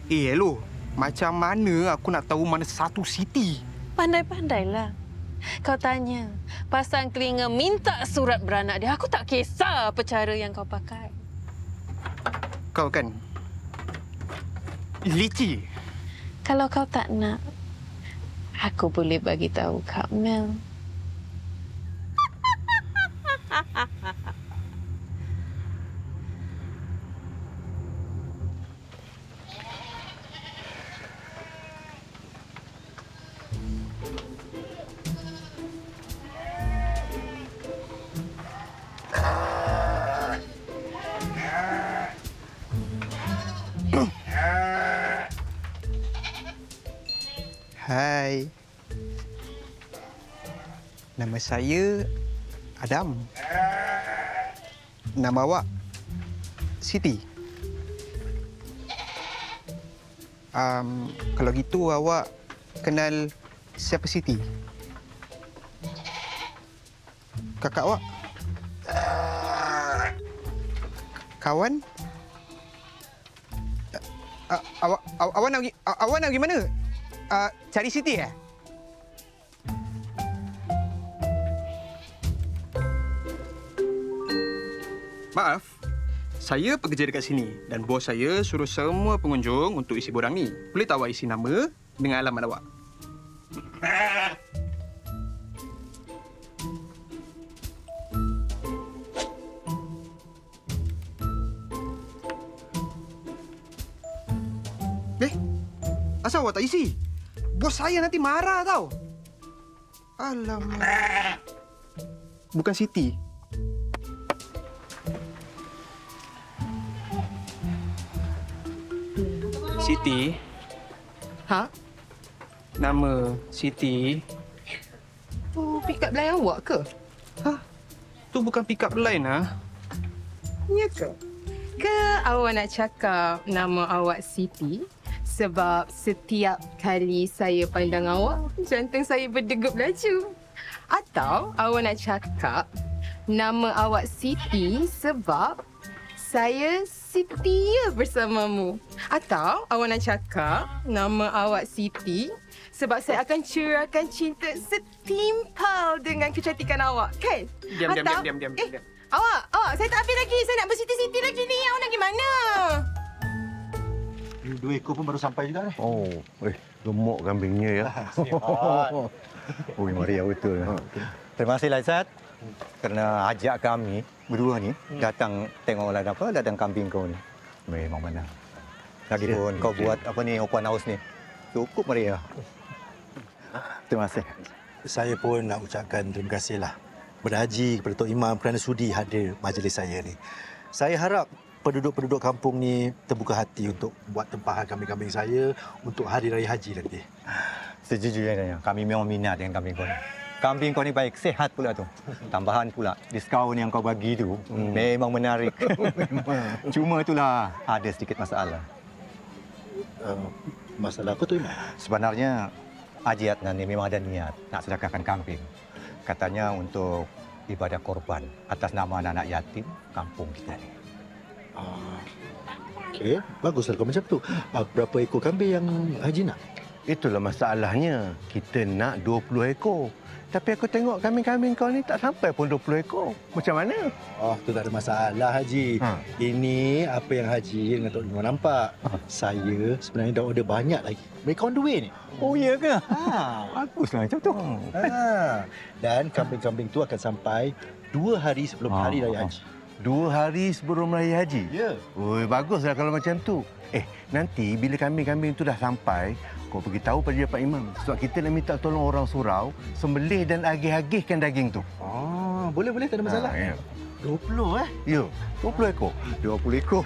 Hello. Macam mana aku nak tahu mana satu Siti? pandai-pandailah. Kau tanya, pasang telinga minta surat beranak dia. Aku tak kisah apa cara yang kau pakai. Kau kan licik. Kalau kau tak nak, aku boleh bagi tahu Kak Mel. Hai. Nama saya Adam. Nama awak Siti. Kalau gitu awak kenal siapa Siti? Kakak awak? Kawan? Awak nak pergi mana? Cari Siti eh? Maaf, saya pekerja dekat sini dan bos saya suruh semua pengunjung untuk isi borang ni. Boleh tahu awak isi nama dengan alamat awak? Asal awak tak isi? Bos saya nanti marah tau. Alamak. Bukan Siti. Siti? Ha? Nama Siti? Tu pick up line awak ke? Tu bukan pick up line ah. Ya ke? Ke awak nak cakap nama awak Siti? Sebab setiap kali saya pandang awak, jantung saya berdegup laju. Atau awak nak cakap nama awak Siti sebab saya setia bersamamu. Atau awak nak cakap nama awak Siti sebab saya akan curahkan cinta setimpal dengan kecantikan awak, kan? Diam. Awak, saya tak habis lagi. Saya nak bersiti-siti lagi ni. Awak nak pergi mana? Dua ekor pun baru sampai juga ni. Oh, gemuk kambingnya ya. Oi, mari awak betul. Terima kasih Laizat kerana ajak kami berdua ni datang tengok datang kambing kau ni. Memang mana. Lagipun kau buat apa ni open house ni. Cukup meriah. Terima kasih. Saya pun nak ucapkan terima kasihlah kepada Haji, kepada Tok Imam kerana sudi hadir majlis saya ni. Saya harap penduduk-penduduk kampung ni terbuka hati untuk buat tempahan kambing-kambing saya untuk Hari Raya Haji nanti. Sejujurnya kami memang minat dengan kambing kau ni. Kambing kau ni baik, sihat pula tu. Tambahan pula, diskaun yang kau bagi tu memang menarik. Cuma itulah ada sedikit masalah. Masalah apa tu, Imam? Sebenarnya Haji Adnan ni memang ada niat nak sedekahkan kambing. Katanya untuk ibadah korban atas nama anak-anak yatim kampung kita ni. Okey, baguslah kalau macam tu. Berapa ekor kambing yang Haji nak? Itulah masalahnya. Kita nak 20 ekor. Tapi aku tengok kambing-kambing kau ni tak sampai pun 20 ekor. Macam mana? Oh, tu tak ada masalah, Haji. Ini apa yang Haji dengan Tok Limau nampak. Saya sebenarnya dah order banyak lagi. Mereka on the way ni. Oh, iya ke? Baguslah macam tu. Dan kambing-kambing tu akan sampai 2 hari sebelum Hari Raya Haji. 2 hari sebelum Raya Haji? Ya. Oi, baguslah kalau macam tu. Nanti bila kambing-kambing tu dah sampai, kau pergi tahu pada Pak Imam. Sebab kita nak minta tolong orang surau sembelih dan agih-agihkan daging tu. Boleh, tak ada masalah. Ya. 20 Ya, 20 ekor. 20 ekor.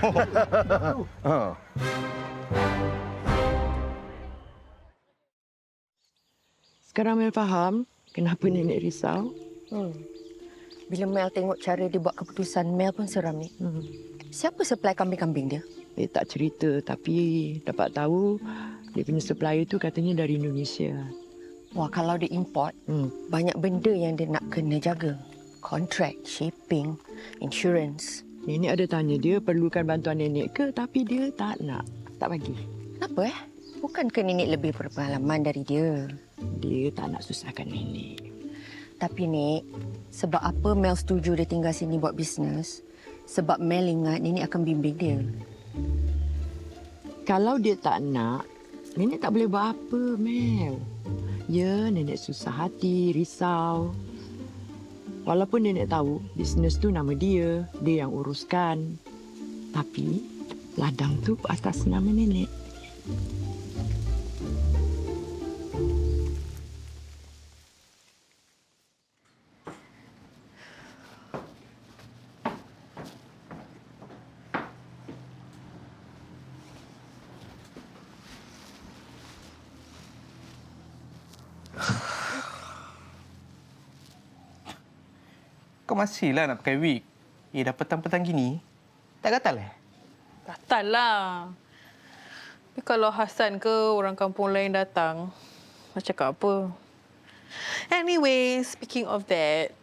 Sekarang Mel faham kenapa nenek risau. Bila Mel tengok cara dia buat keputusan, Mel pun seram ni. Siapa supply kambing-kambing dia? Dia tak cerita tapi dapat tahu dia punya supplier tu katanya dari Indonesia. Wah, kalau dia import, banyak benda yang dia nak kena jaga. Kontrak, shipping, insurance. Nenek ada tanya dia perlukan bantuan nenek ke, tapi dia tak nak. Tak bagi. Kenapa Bukankah nenek lebih berpengalaman dari dia? Dia tak nak susahkan nenek. Tapi Nek, sebab apa Mel setuju dia tinggal sini buat bisnes? Sebab Mel ingat nenek akan bimbing dia. Kalau dia tak nak, nenek tak boleh buat apa, Mel. Ya, nenek susah hati, risau. Walaupun nenek tahu bisnes tu nama dia yang uruskan. Tapi ladang tu atas nama nenek. Kau masihlah nak pakai wig. Dah petang-petang gini, tak gatal Gatal lah. Tapi kalau Hassan ke orang kampung lain datang, nak cakap apa? Anyway, speaking of that,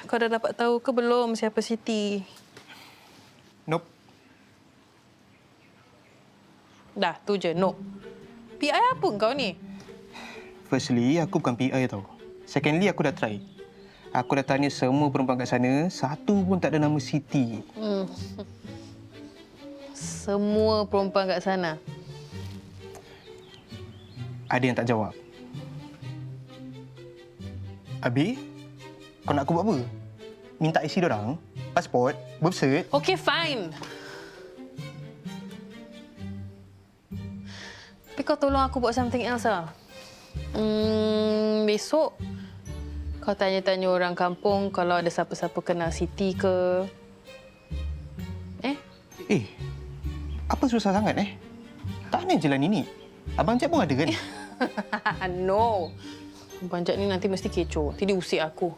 kau dah dapat tahu ke belum siapa Siti? Nope. Dah, tu je. No. PI apa kau ni? Firstly, aku bukan PI tau. Secondly, aku dah try. Aku dah tanya semua perempuan kat sana, satu pun tak ada nama Siti. Semua perempuan kat sana. Ada yang tak jawab. Abi, kau nak aku buat apa? Minta IC diorang, pasport, birth cert. Okay, fine. Tapi kau tolong aku buat something else lah. Besok, kau tanya-tanya orang kampung kalau ada siapa-siapa kenal Siti ke. Apa susah sangat Tanya je lah Nini. Abang Jad pun ada kan? No. Abang Jad ni nanti mesti kecoh. Nanti dia usik aku.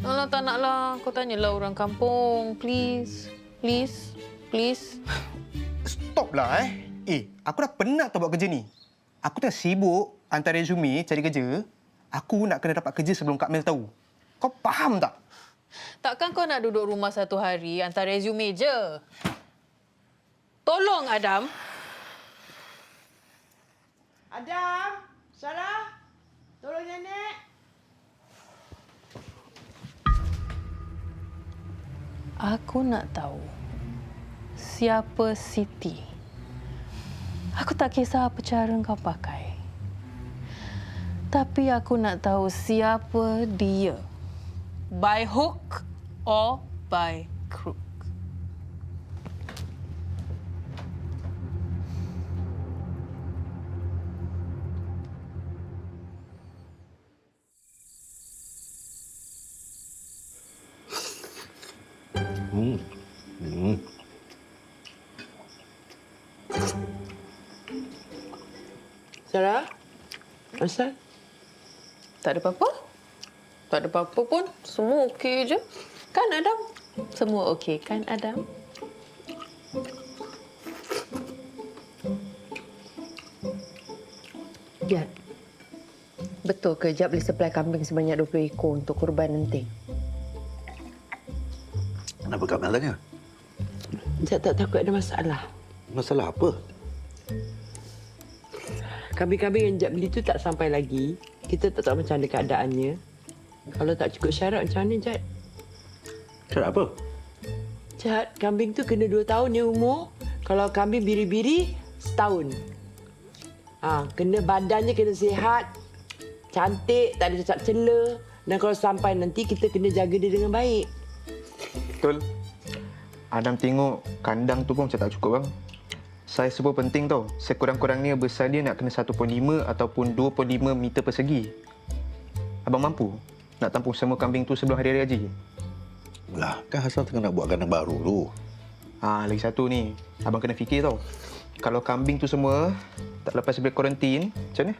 Alah, tak naklah. Kau tanyalah orang kampung. Please. Please. Please. Stop lah aku dah penat tau buat kerja ni. Aku tengah sibuk hantar resume cari kerja. Aku nak kena dapat kerja sebelum Kak Mel tahu. Kau faham tak? Takkan kau nak duduk rumah satu hari hantar resume je? Tolong, Adam. Adam, Sarah, tolong nenek. Aku nak tahu siapa Siti. Aku tak kisah apa cara kau pakai. Tapi aku nak tahu siapa dia. By hook or by crook. Sarah, Asal? Tak ada apa-apa. Tak ada apa-apa pun. Semua okey je. Kan, Adam? Semua okey kan, Adam? Jad, betul ke Jad boleh supply kambing sebanyak 20 ekor untuk kurban nanti? Kenapa Kak Mel tanya? Jad tak takut ada masalah. Masalah apa? Kambing-kambing yang Jad beli tu tak sampai lagi. Kita tak tahu macam mana keadaannya. Kalau tak cukup syarat macam mana, Jad? Syarat apa? Jad, kambing tu kena 2 tahun dia umur. Kalau kambing biri-biri, setahun. Kena badannya kena sihat, cantik, tak ada cacat cela. Dan kalau sampai nanti, kita kena jaga dia dengan baik. Betul. Adam tengok kandang tu pun macam tak cukup bang. Saiz pun penting tau. Sekurang-kurangnya besar dia nak kena 1.5 ataupun 2.5 meter persegi. Abang mampu nak tampung semua kambing tu sebelum Hari Raya Haji? Lah, kan Hassan tengah nak buat kandang baru tu. Lagi satu ni. Abang kena fikir tau. Kalau kambing tu semua tak lepas daripada kuarantin, macam mana?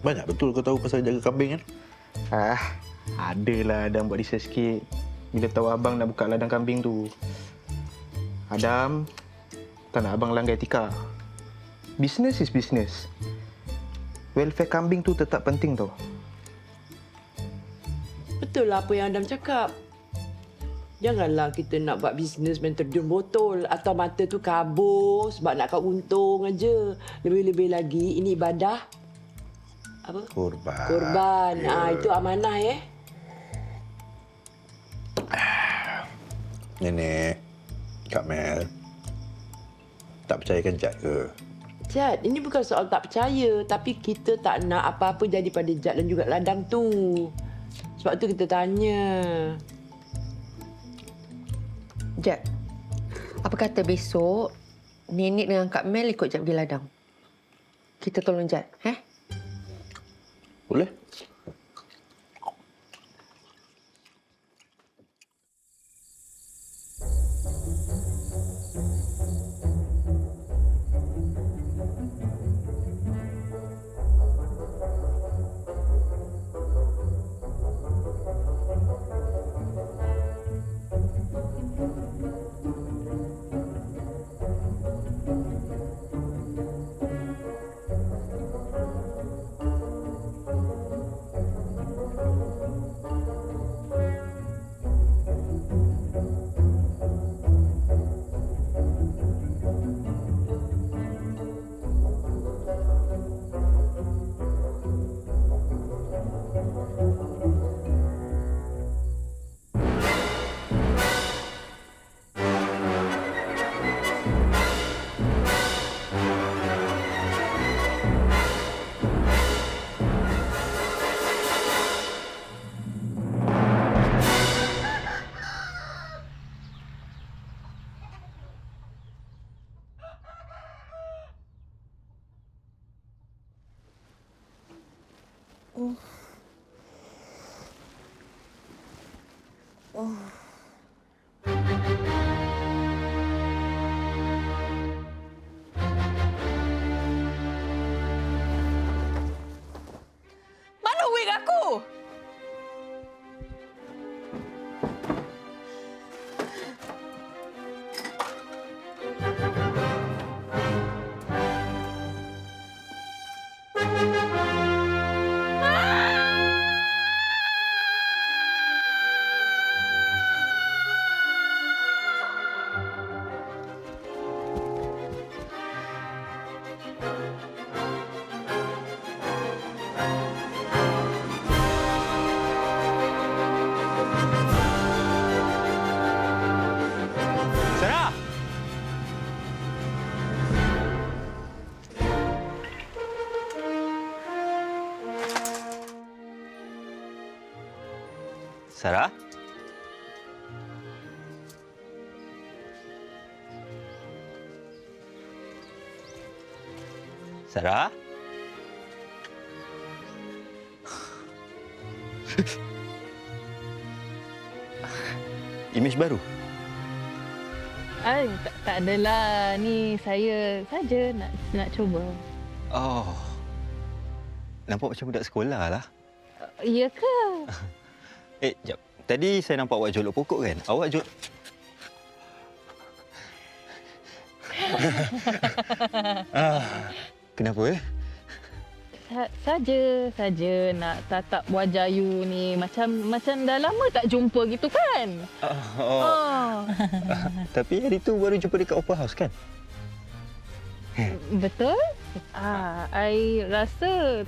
Banyak betul kau tahu pasal jaga kambing kan? Adalah Adam buat research sikit. Bila tahu abang nak buka ladang kambing tu. Adam, tak nak abang langgar etika. Business is business. Welfare kambing tu tetap penting tau. Betul lah apa yang Adam cakap. Janganlah kita nak buat bisnes main terjun botol atau mata tu kabur sebab nak kau untung aja. Lebih-lebih lagi, ini ibadah. Apa? Korban. Korban. Itu amanah Nenek, Kak Mel, tak percayakan Jad ke? Jad, ini bukan soal tak percaya. Tapi kita tak nak apa-apa jadi pada Jad dan juga ladang tu. Sebab tu kita tanya. Jad, apa kata besok Nenek dengan Kak Mel ikut Jad pergi ladang? Kita tolong Jad, Boleh? Mana wig aku? Sarah! Sarah? Sarah? Imej baru? Tak adalah. Ni saya saja nak cuba. Oh. Nampak macam budak sekolah lah. Ya ke? Jap. Tadi saya nampak awak jolok pokok kan? Awak Kenapa Saja nak tatap wajah you ni macam dah lama tak jumpa gitu kan? Tapi hari tu baru jumpa dekat open house kan? Betul? I rasa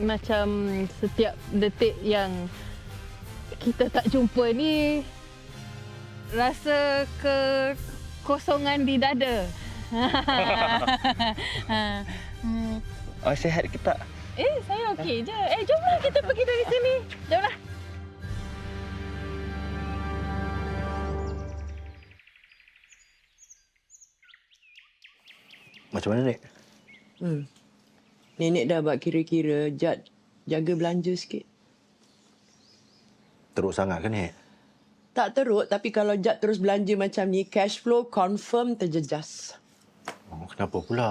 macam setiap detik yang kita tak jumpa ni rasa kekosongan di dada. Sihat ke tak? Saya okey je. Jomlah kita pergi dari sini. Jomlah. Macam mana, Nek? Nenek dah buat kira-kira. Jad, jaga belanja sikit. Teruk sangat ke, Nek? Tak teruk, tapi kalau Jad terus belanja macam ni, cash flow confirm terjejas. Oh, kenapa pula?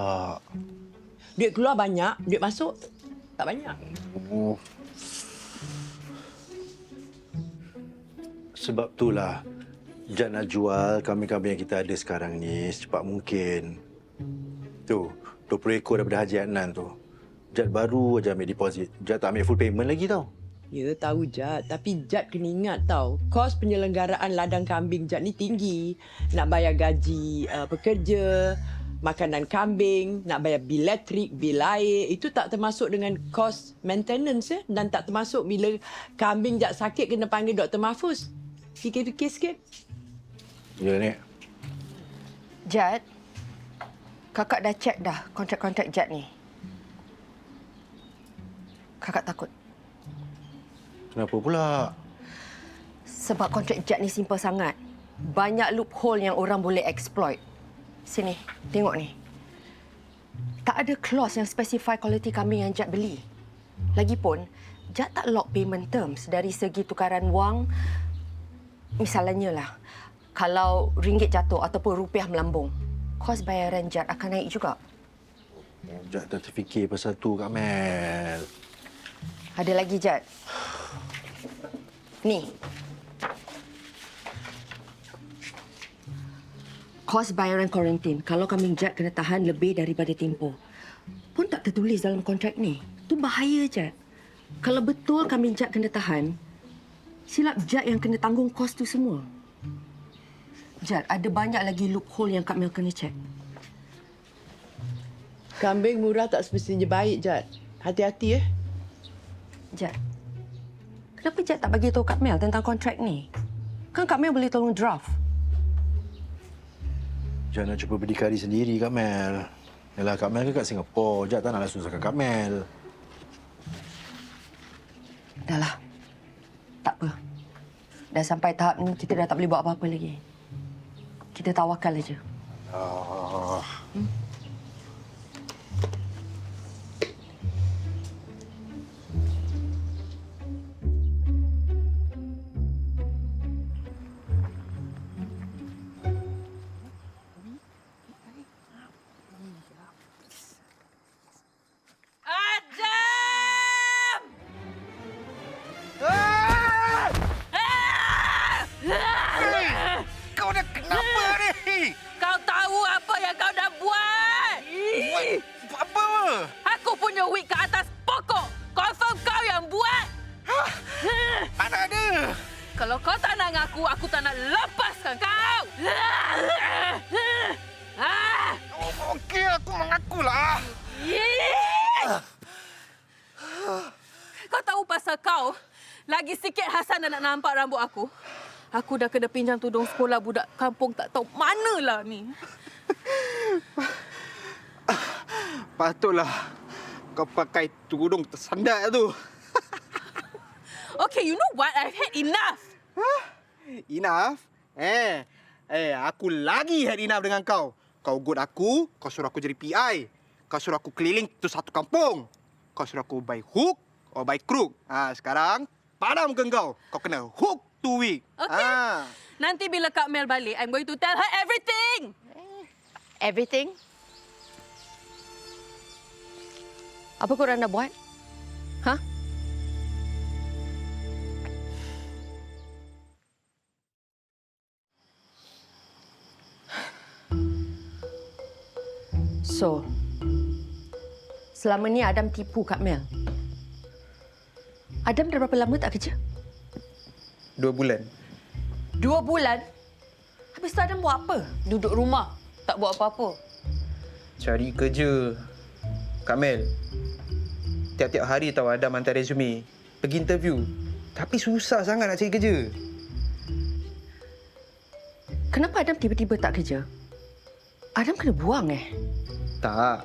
Duit keluar banyak, duit masuk tak banyak. Oh. Sebab itulah Jad nak jual kambing-kambing yang kita ada sekarang ni secepat mungkin. Tu, 20 ekor daripada Haji Adnan tu. Jad baru aja ambil deposit. Jad tak ambil full payment lagi tau. Ya, tahu Jad. Tapi Jad kena ingat tau, kos penyelenggaraan ladang kambing Jad ni tinggi. Nak bayar gaji pekerja, makanan kambing, nak bayar bil elektrik, bil air. Itu tak termasuk dengan kos maintenance ya. Dan tak termasuk bila kambing Jad sakit kena panggil Dr. Mahfuz. Fikir-fikir sikit. Ya, Nek. Jad, kakak dah check dah kontrak-kontrak Jad ni. Kakak takut. Kenapa pula? Sebab kontrak Jad ni simple sangat. Banyak loophole yang orang boleh exploit. Sini, tengok ni. Tak ada clause yang specify kualiti kambing yang Jad beli. Lagipun, Jad tak lock payment terms dari segi tukaran wang. Misalnya lah, kalau ringgit jatuh ataupun rupiah melambung, kos bayaran Jad akan naik juga. Jad dah terfikir pasal tu, Kak Mel. Ada lagi, Jad. Ni. Kos bayaran kuarantin kalau kambing Jad kena tahan lebih daripada tempoh. Pun tak tertulis dalam kontrak ni. Tu bahaya, Jad. Kalau betul kambing Jad kena tahan, silap Jad yang kena tanggung kos tu semua. Jad, ada banyak lagi loophole yang Kak Mel kena cek. Kambing murah tak semestinya baik, Jad. Hati-hati Jad, kenapa Jad tak bagi tahu Kak Mel tentang kontrak ni? Kan Kak Mel boleh tolong draft. Jad nak cuba berdikari sendiri, Kak Mel. Yalah, Kak Mel kan kat Singapura. Jad tak naklah susahkan Kak Mel. Dahlah. Tak apa. Dah sampai tahap ni, kita dah tak boleh buat apa-apa lagi. Kita tawakal aja. Kau dah kenapa ni? Kau tahu apa yang kau dah buat? Apa? Aku punya wig ke atas pokok. Confirm kau yang buat. Mana ada? Kalau kau tak nak ngaku, aku tak nak lepaskan kau. Okey, aku mengakulah. Kau tahu pasal kau? Lagi sikit Hasan dah nak nampak rambut aku. Aku dah kena pinjam tudung sekolah budak kampung tak tahu manalah ni. Patutlah kau pakai tudung tersandat tu. Okay, you know what? I've had enough. Enough? Aku lagi had enough dengan kau. Kau good aku, kau suruh aku jadi PI. Kau suruh aku keliling tu satu kampung. Kau suruh aku by hook or by crook. Sekarang, padam ke kau. Kau kena hook 2 week. Okay. Nanti bila Kak Mel balik, I'm going to tell her everything. Everything? Apa korang nak buat? Hah? So, selama ni Adam tipu Kak Mel. Adam dah berapa lama tak kerja? 2 bulan. 2 bulan? Habis tu Adam buat apa? Duduk rumah, tak buat apa-apa. Cari kerja. Kak Mel, tiap-tiap hari tahu Adam hantar resume. Pergi interview. Tapi susah sangat nak cari kerja. Kenapa Adam tiba-tiba tak kerja? Adam kena buang Tak.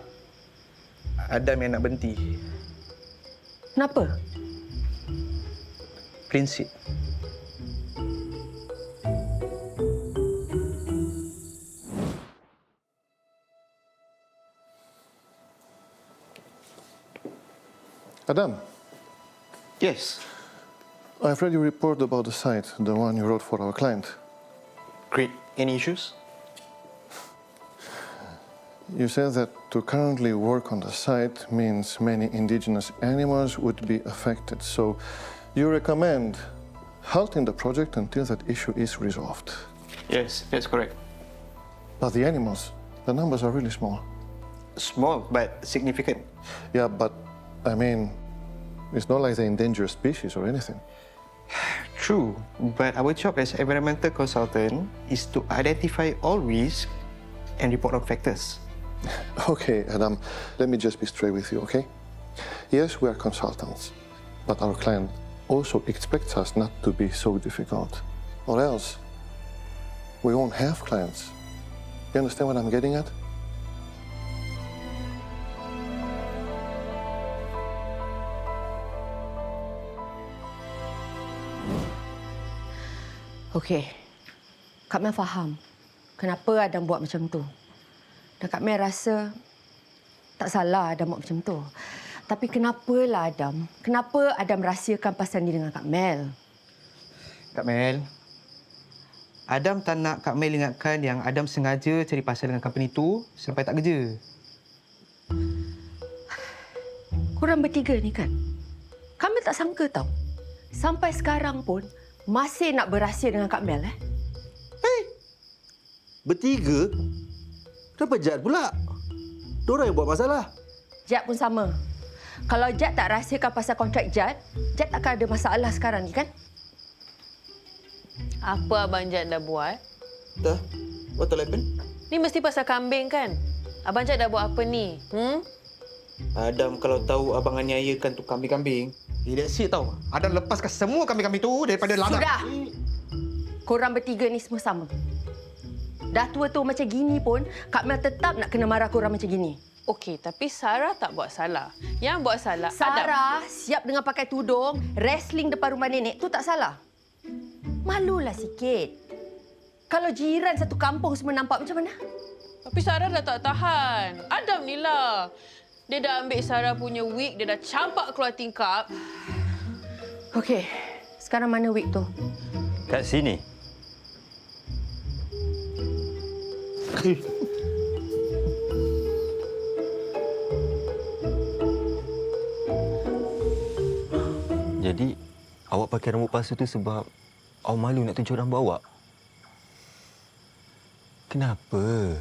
Adam yang nak berhenti. Kenapa? Prinsip. Adam, Yes. I've read your report about the site, the one you wrote for our client. Great. Any issues? You said that to currently work on the site means many indigenous animals would be affected. So you recommend halting the project until that issue is resolved. Yes, that's correct. But the animals, the numbers are really small. Small, but significant. Yeah, but I mean, it's not like they're endangered species or anything. True, but our job as environmental consultant is to identify all risks and report on factors. Okay, Adam, let me just be straight with you, okay? Yes, we are consultants, but our client also expects us not to be so difficult, or else we won't have clients. You understand what I'm getting at? Okey. Kak Mel faham kenapa Adam buat macam tu. Dan Kak Mel rasa tak salah Adam buat macam tu. Tapi kenapalah Adam? Kenapa Adam rahsiakan pasal ni dengan Kak Mel? Kak Mel, Adam tak nak Kak Mel ingatkan yang Adam sengaja cari pasal dengan company tu sampai tak kerja. Korang bertiga ni kan? Kak Mel tak sangka tau. Sampai sekarang pun masih nak berahsia dengan Kak Mel. Bertiga? Kenapa Jad pula? Diorang yang buat masalah. Jad pun sama. Kalau Jad tak rahsiakan pasal kontrak Jad, Jad takkan ada masalah sekarang ni kan? Apa Abang Jad dah buat? Dah? What happened? Ni mesti pasal kambing kan? Abang Jad dah buat apa ni? Adam kalau tahu abang aniayakan tu kambing-kambing, that's it tau. Adam lepaskan semua kambing-kambing tu daripada ladang. Sudah! Korang bertiga ni semua sama. Dah tua-tua macam gini pun, Kak Mel tetap nak kena marah korang macam gini. Okey, tapi Sarah tak buat salah. Yang buat salah Adam. Sarah siap dengan pakai tudung, wrestling depan rumah nenek tu tak salah. Malulah sikit. Kalau jiran satu kampung semua nampak macam mana? Tapi Sarah dah tak tahan. Adam ni lah. Dia dah ambil Sarah punya wig, dia dah campak keluar tingkap. Okey, sekarang mana wig tu? Kat sini. Jadi, awak pakai rambut palsu tu sebab awak malu nak tunjuk rambut awak? Kenapa?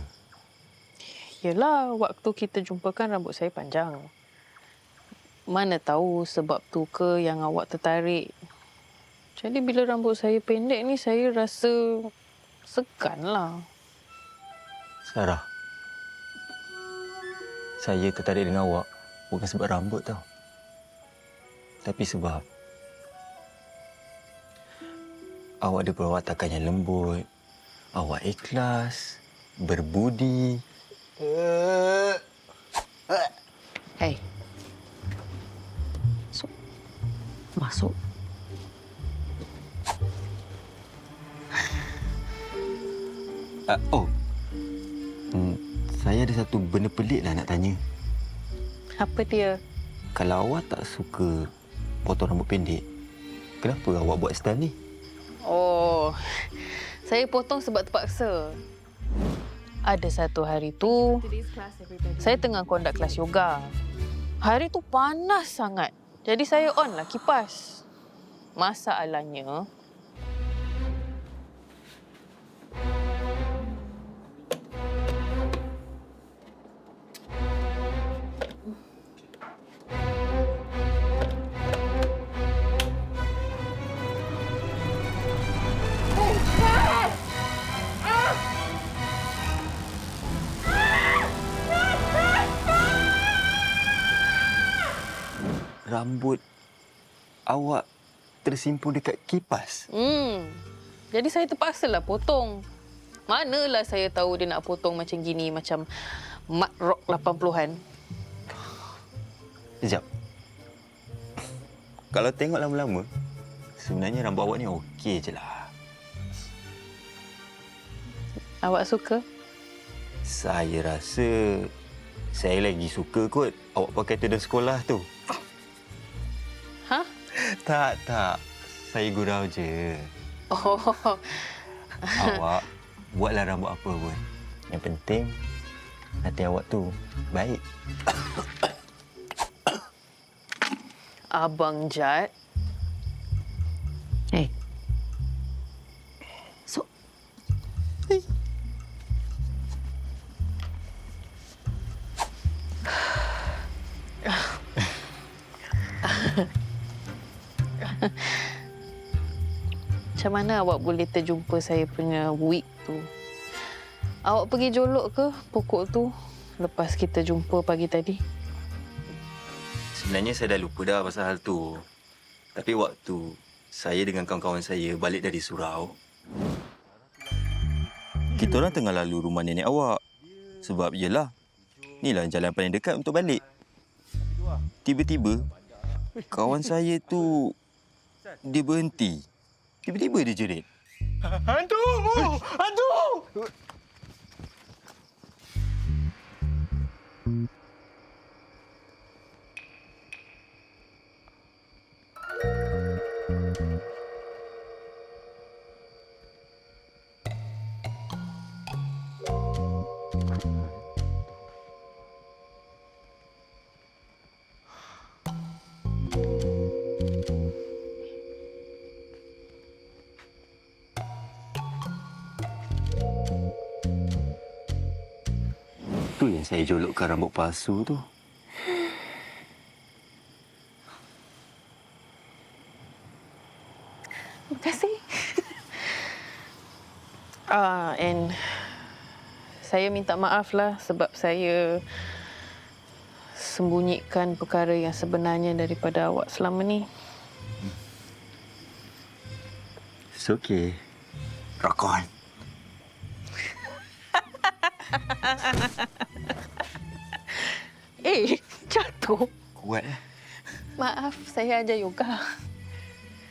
Yelah, waktu kita jumpa kan rambut saya panjang. Mana tahu sebab tu ke yang awak tertarik. Jadi bila rambut saya pendek ni, saya rasa segan lah. Sarah, saya tertarik dengan awak bukan sebab rambut tau. Tapi sebab awak ada perwatakan yang lembut, awak ikhlas, berbudi. Hey. Masuk. Saya ada satu benda pelik lah nak tanya. Apa dia? Kalau awak tak suka potong rambut pendek, kenapa awak buat style ni? Oh, saya potong sebab terpaksa. Ada satu hari tu, saya tengah conduct kelas yoga. Hari tu panas sangat. Jadi saya on lah kipas. Masalahnya, rambut awak tersimpun dekat kipas. Jadi saya terpaksalah potong. Manalah saya tahu dia nak potong macam gini, macam mat rock 80-an. Sekejap. Kalau tengok lama-lama, sebenarnya rambut awak ni okey je lah. Awak suka? Saya rasa saya lagi suka kot awak pakai tudung sekolah tu. Hah? Tak. Saya gurau je. Oh. Awak buatlah rambut apa pun. Yang penting hati awak tu baik. Abang Jad. So, Macam mana awak boleh terjumpa saya punya wig tu? Awak pergi jolok ke pokok tu lepas kita jumpa pagi tadi? Sebenarnya saya dah lupa dah pasal hal tu. Tapi waktu saya dengan kawan-kawan saya balik dari surau, kita orang tengah lalu rumah nenek awak. Sebab yelah, inilah jalan paling dekat untuk balik. Tiba-tiba, kawan saya tu, dia berhenti. Tiba-tiba dia jerit. Hantu! Hantu! Tu yang saya jolokkan rambut palsu tu. Terima kasih. And saya minta maaf lah sebab saya sembunyikan perkara yang sebenarnya daripada awak selama ni. It's okay. Rock on. Jatuh. Kuat lah. Maaf, saya ajar yoga.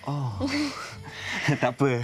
Oh. Tak apa.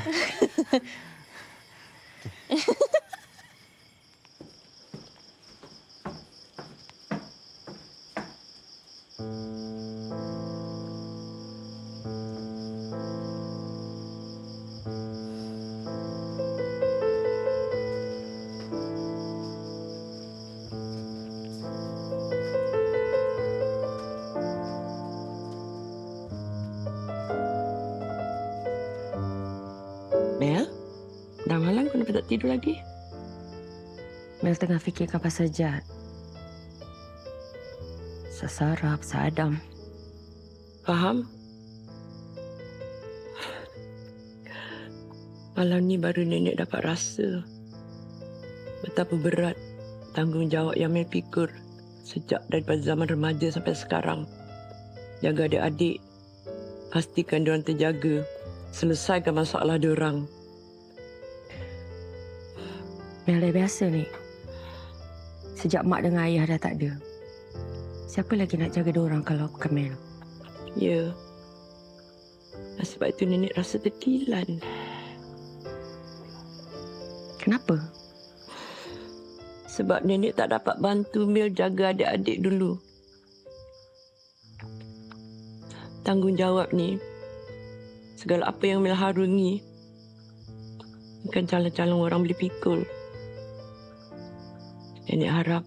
Mel, dah malam kenapa tak tidur lagi? Mel tengah fikirkan pasal Jad. Sarah, pasal Adam. Faham? Malam ni baru nenek dapat rasa betapa berat tanggungjawab yang Mel pikul sejak daripada zaman remaja sampai sekarang. Jaga adik-adik, pastikan diorang terjaga, selesaikan masalah diorang. Mel dah biasa ni. Sejak mak dengan ayah dah tak ada. Siapa lagi nak jaga diorang kalau bukan Mel? Ya. Dan sebab itu nenek rasa tertilan. Kenapa? Sebab nenek tak dapat bantu Mel jaga adik-adik dulu. Tanggungjawab ni, segala apa yang Mel harungi, bukan calon-calon orang boleh pikul. Nenek harap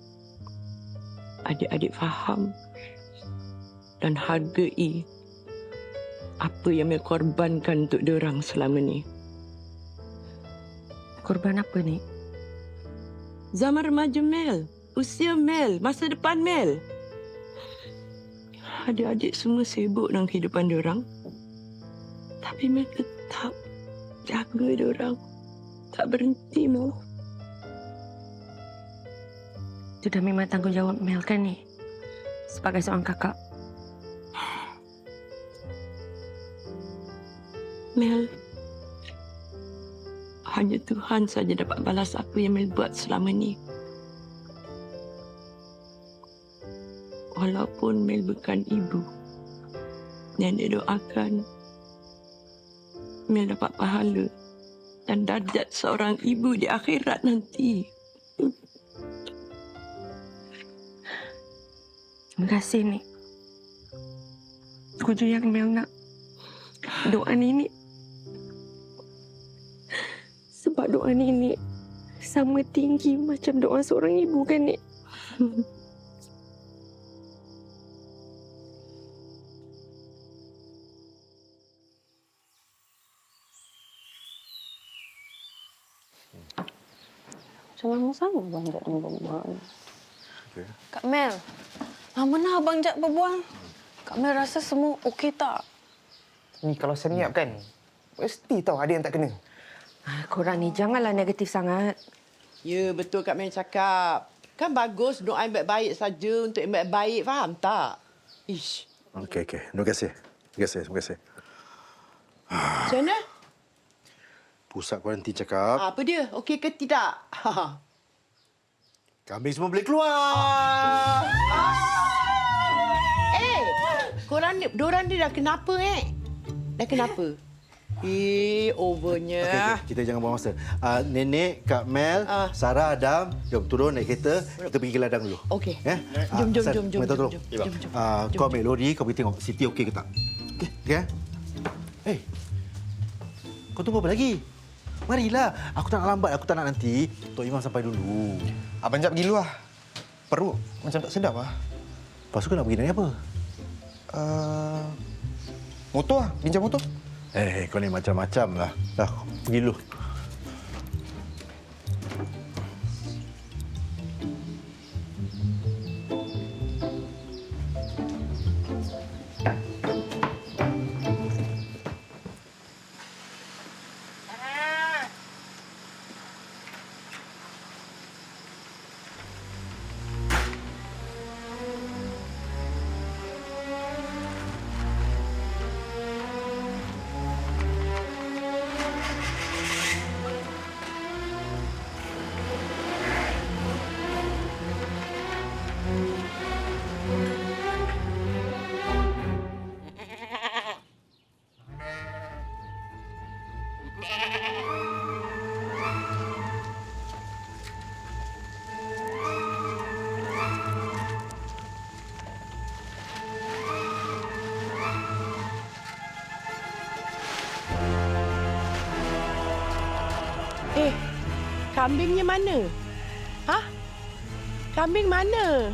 adik-adik faham dan hargai apa yang Mel korbankan untuk diorang selama ni. Korban apa ni? Zaman remaja Mel, usia Mel, masa depan Mel. Adik-adik semua sibuk dengan kehidupan diorang. Tapi Mel tetap jaga diorang. Tak berhenti, Mel. Itu dah memang tanggungjawab Mel kan ni? Sebagai seorang kakak. Mel, hanya Tuhan saja dapat balas apa yang Mel buat selama ni. Walaupun Mel bukan ibu, Nenek doakan Mel dapat pahala dan darjat seorang ibu di akhirat nanti. Terima kasih, Nek. Setuju yang Mel nak. Doa Nenek. Sebab doa Nenek sama tinggi macam doa seorang ibu kan, Nek? Macam lama sangat Abang Jad dengan berbual. Okay. Kak Mel, lama dah Abang Jad berbual. Kak Mel rasa semua okey tak? Ni kalau senyap kan, mesti tahu ada yang tak kena. Korang ni janganlah negatif sangat. Ya, betul Kak Mel cakap. Kan bagus doa yang baik-baik saja untuk yang baik-baik, faham tak? Ish. Okey. Terima kasih. Terima kasih. Macam mana? Pusat kuarantin cakap, Apa dia? Okey ke tidak? kambing semua boleh keluar. Diorang ni dah kenapa, Dah kenapa? Overnya. Okey, kita jangan buang masa. Nenek, Kak Mel, Sarah, Adam, jom turun naik kereta. Kita pergi ke ladang dulu. Okey. Jom. Jom. Minta tolong. Kau ambil lori, kau pergi tengok Siti okey ke tak. Okey? Hey, kau tunggu apa lagi? Marilah. Aku tak nak lambat. Aku tak nak nanti Tok Imam sampai dulu. Abang Jad pergi luar. Perut macam tak sedap lah. Lepas tu kau nak pergi naik apa? Motor lah. Bincang motor. Kau ni macam-macam lah. Dah, pergi dulu. Kambingnya mana? Kambing mana?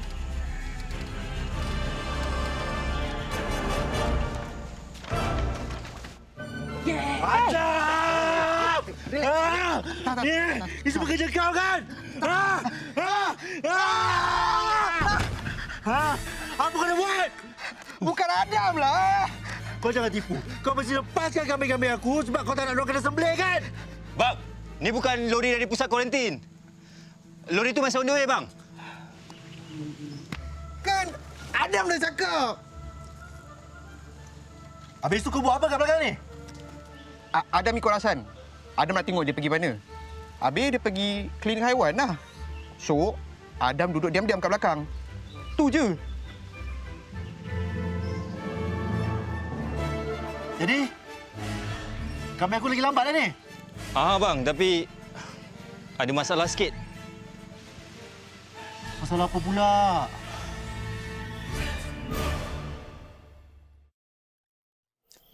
Macam! Ini semua kerja kau kan? Apa kau nak buat? Bukan Adam lah. Kau jangan tipu. Kau mesti lepaskan kambing-kambing aku sebab kau tak nak diorang kena sembelih kan? Bang, ni bukan lori dari pusat kuarantin. Lori tu masih on the way, bang. Kan Adam dah cakap. Habis tu kau buat apa kat belakang ni? Adam ikut Hasan. Adam nak tengok dia pergi mana. Habis dia pergi klinik haiwan lah. So, Adam duduk diam-diam kat belakang. Tu je. Jadi, kambing aku lagi lambat dah ni? Bang, tapi ada masalah sikit. Masalah apa pula?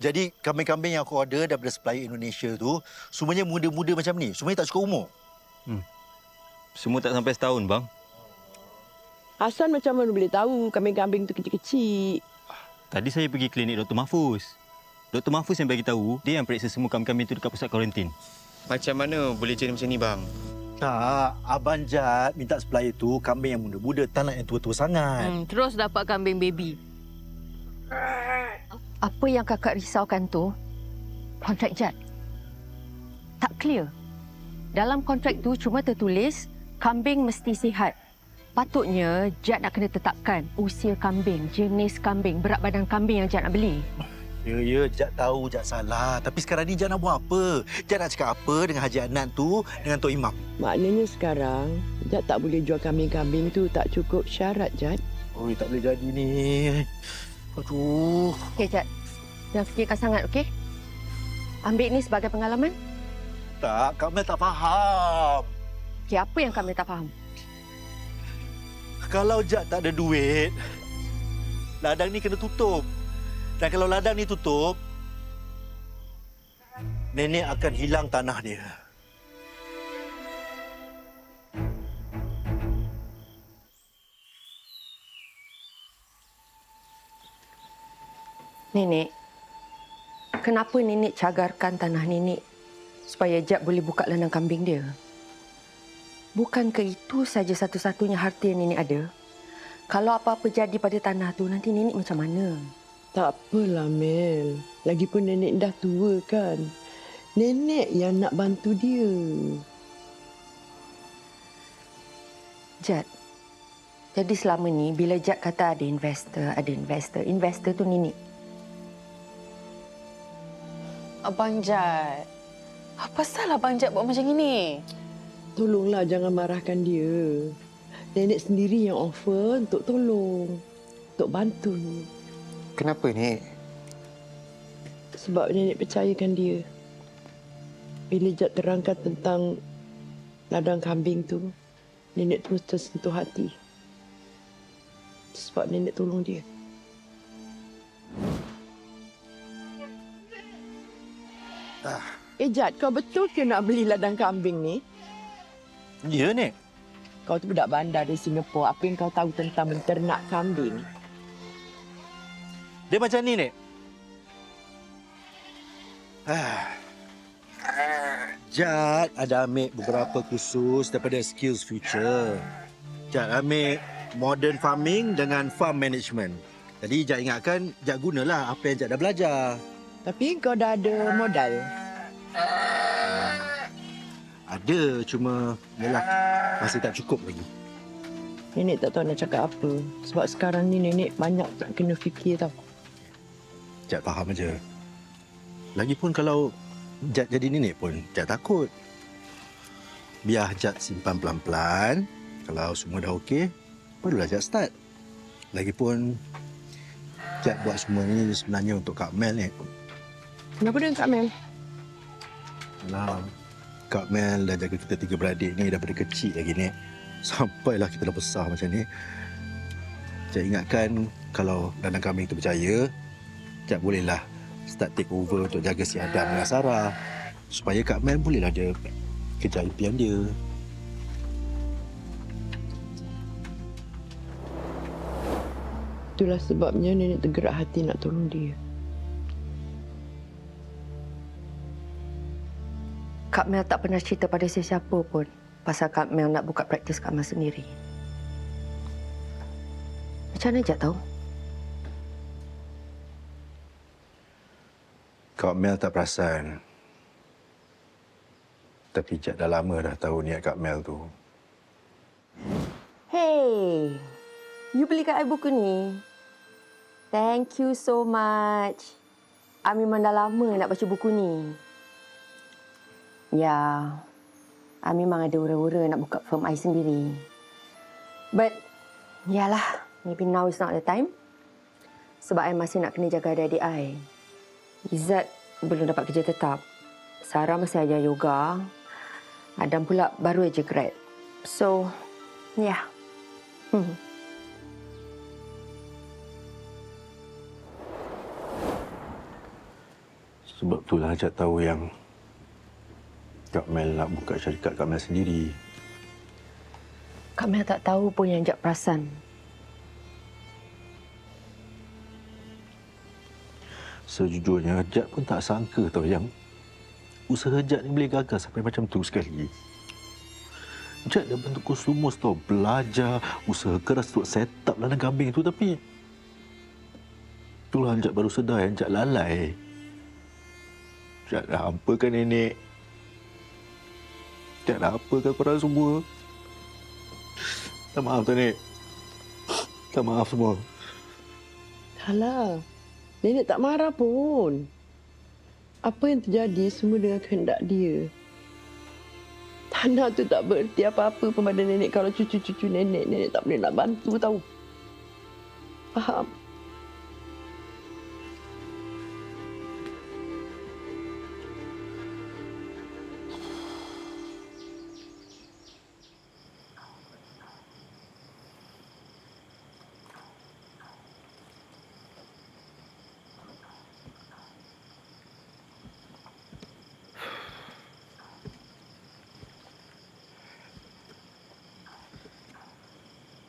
Jadi, kambing-kambing yang aku order daripada supplier Indonesia tu, semuanya muda-muda macam ni. Semuanya tak cukup umur. Semua tak sampai setahun, bang. Hasan macam mana boleh tahu kambing-kambing tu kecil-kecil? Tadi saya pergi klinik Dr. Mahfuz. Dr. Mahfuz yang bagi tahu, dia yang periksa semua kambing-kambing itu dekat pusat kuarantin. Macam mana boleh jadi macam ni, bang? Tak, Abang Jad minta supplier tu kambing yang muda-muda, tak nak yang tua-tua sangat. Terus dapat kambing baby. Apa yang kakak risaukan tu, kontrak Jad. Tak clear. Dalam kontrak tu cuma tertulis, kambing mesti sihat. Patutnya Jad nak kena tetapkan usia kambing, jenis kambing, berat badan kambing yang Jad nak beli. Ya, Jad tahu Jad salah. Tapi sekarang ni Jad nak buat apa? Jad nak cakap apa dengan Haji Adnan tu, dengan Tok Imam? Maknanya sekarang, Jad tak boleh jual kambing-kambing tu tak cukup syarat, Jad. Oi, tak boleh jadi ni. Aduh. Okey, Jad. Jangan fikirkan sangat, okey? Ambil ni sebagai pengalaman. Tak, Kak Mel tak faham. Okey, apa yang kami tak faham? Kalau Jad tak ada duit, ladang ni kena tutup. Dan kalau ladang ni tutup, nenek akan hilang tanah dia. Nenek, kenapa nenek cagarkan tanah nenek supaya Jad boleh buka ladang kambing dia? Bukankah itu saja satu-satunya harta yang nenek ada? Kalau apa-apa jadi pada tanah tu, nanti nenek macam mana? Tak apalah, Mel. Lagipun nenek dah tua kan. Nenek yang nak bantu dia. Jad, jadi selama ni bila Jad kata ada investor tu nenek. Abang Jad. Apa salah Abang Jad buat macam ini? Tolonglah jangan marahkan dia. Nenek sendiri yang offer untuk tolong. Untuk bantu. Kenapa, Nek? Sebab nenek percayakan dia. Bila Jad terangkan tentang ladang kambing tu, nenek terus tersentuh hati. Sebab nenek tolong dia. Jad, kau betul ke nak beli ladang kambing ni? Ya, Nek. Kau tu budak bandar dari Singapura. Apa yang kau tahu tentang menternak kambing? Dia macam ni, Nek. Jad ada ambil beberapa kursus daripada Skills Future. Jad ambil modern farming dengan farm management. Jadi Jad ingatkan, Jad gunalah apa yang Jad dah belajar. Tapi kau dah ada modal. Ada, cuma yalah, masih tak cukup lagi. Nenek tak tahu nak cakap apa. Sebab sekarang ni nenek banyak nak kena fikir tau. Jad faham aja. Lagipun kalau Jad jadi nenek pun, Jad takut. Biar Jad simpan pelan-pelan. Kalau semua dah okey, barulah Jad start. Lagipun, Jad buat semua ni sebenarnya untuk Kak Mel ni. Kenapa dengan Kak Mel? Alah, Kak Mel dah jaga kita tiga beradik ni daripada kecil lagi ni. Sampailah kita dah besar macam ni. Jad ingatkan kalau ladang kambing tu berjaya, Jad bolehlah start take over untuk jaga si Adam dengan Sarah. Supaya Kak Mel bolehlah dia kejar impian dia. Itulah sebabnya nenek tergerak hati nak tolong dia. Kak Mel tak pernah cerita pada sesiapa pun pasal Kak Mel nak buka praktis Kak Mel sendiri. Macam mana Jad tahu? Kak Mel tak perasan. Tapi Jad dah lama dah tahu niat Kak Mel tu. Hey, you belikan I buku ni. Thank you so much. I memang dah lama nak baca buku ni. Ya, I memang ada ura-ura nak buka firm I sendiri. But, yalah, maybe now is not the time. Sebab I masih nak kena jaga adik-adik I. Izzat belum dapat kerja tetap. Sarah masih ajar yoga. Adam pula baru aja grad. So, yeah. Sebab itulah Jad tahu yang Kak Mel nak buka syarikat Kak Mel sendiri. Kak Mel tak tahu pun yang Jad perasan. Sejujurnya, Jad pun tak sangka tau yang usaha Jad ni boleh gagal sampai macam tu sekali. Jad dah bentuk kursus tau, belajar, usaha keras untuk set up ladang kambing tu, tapi itulah Jad baru sedar yang Jad lalai. Jad dah hampakan nenek. Jad dah hampakan korang semua. Minta maaf tu, Nek. Minta maaf semua. Alah, Nenek tak marah pun. Apa yang terjadi semua dengan kehendak dia. Tanah tu tak bererti apa-apa pun pada nenek kalau cucu-cucu nenek tak boleh nak bantu tahu. Faham?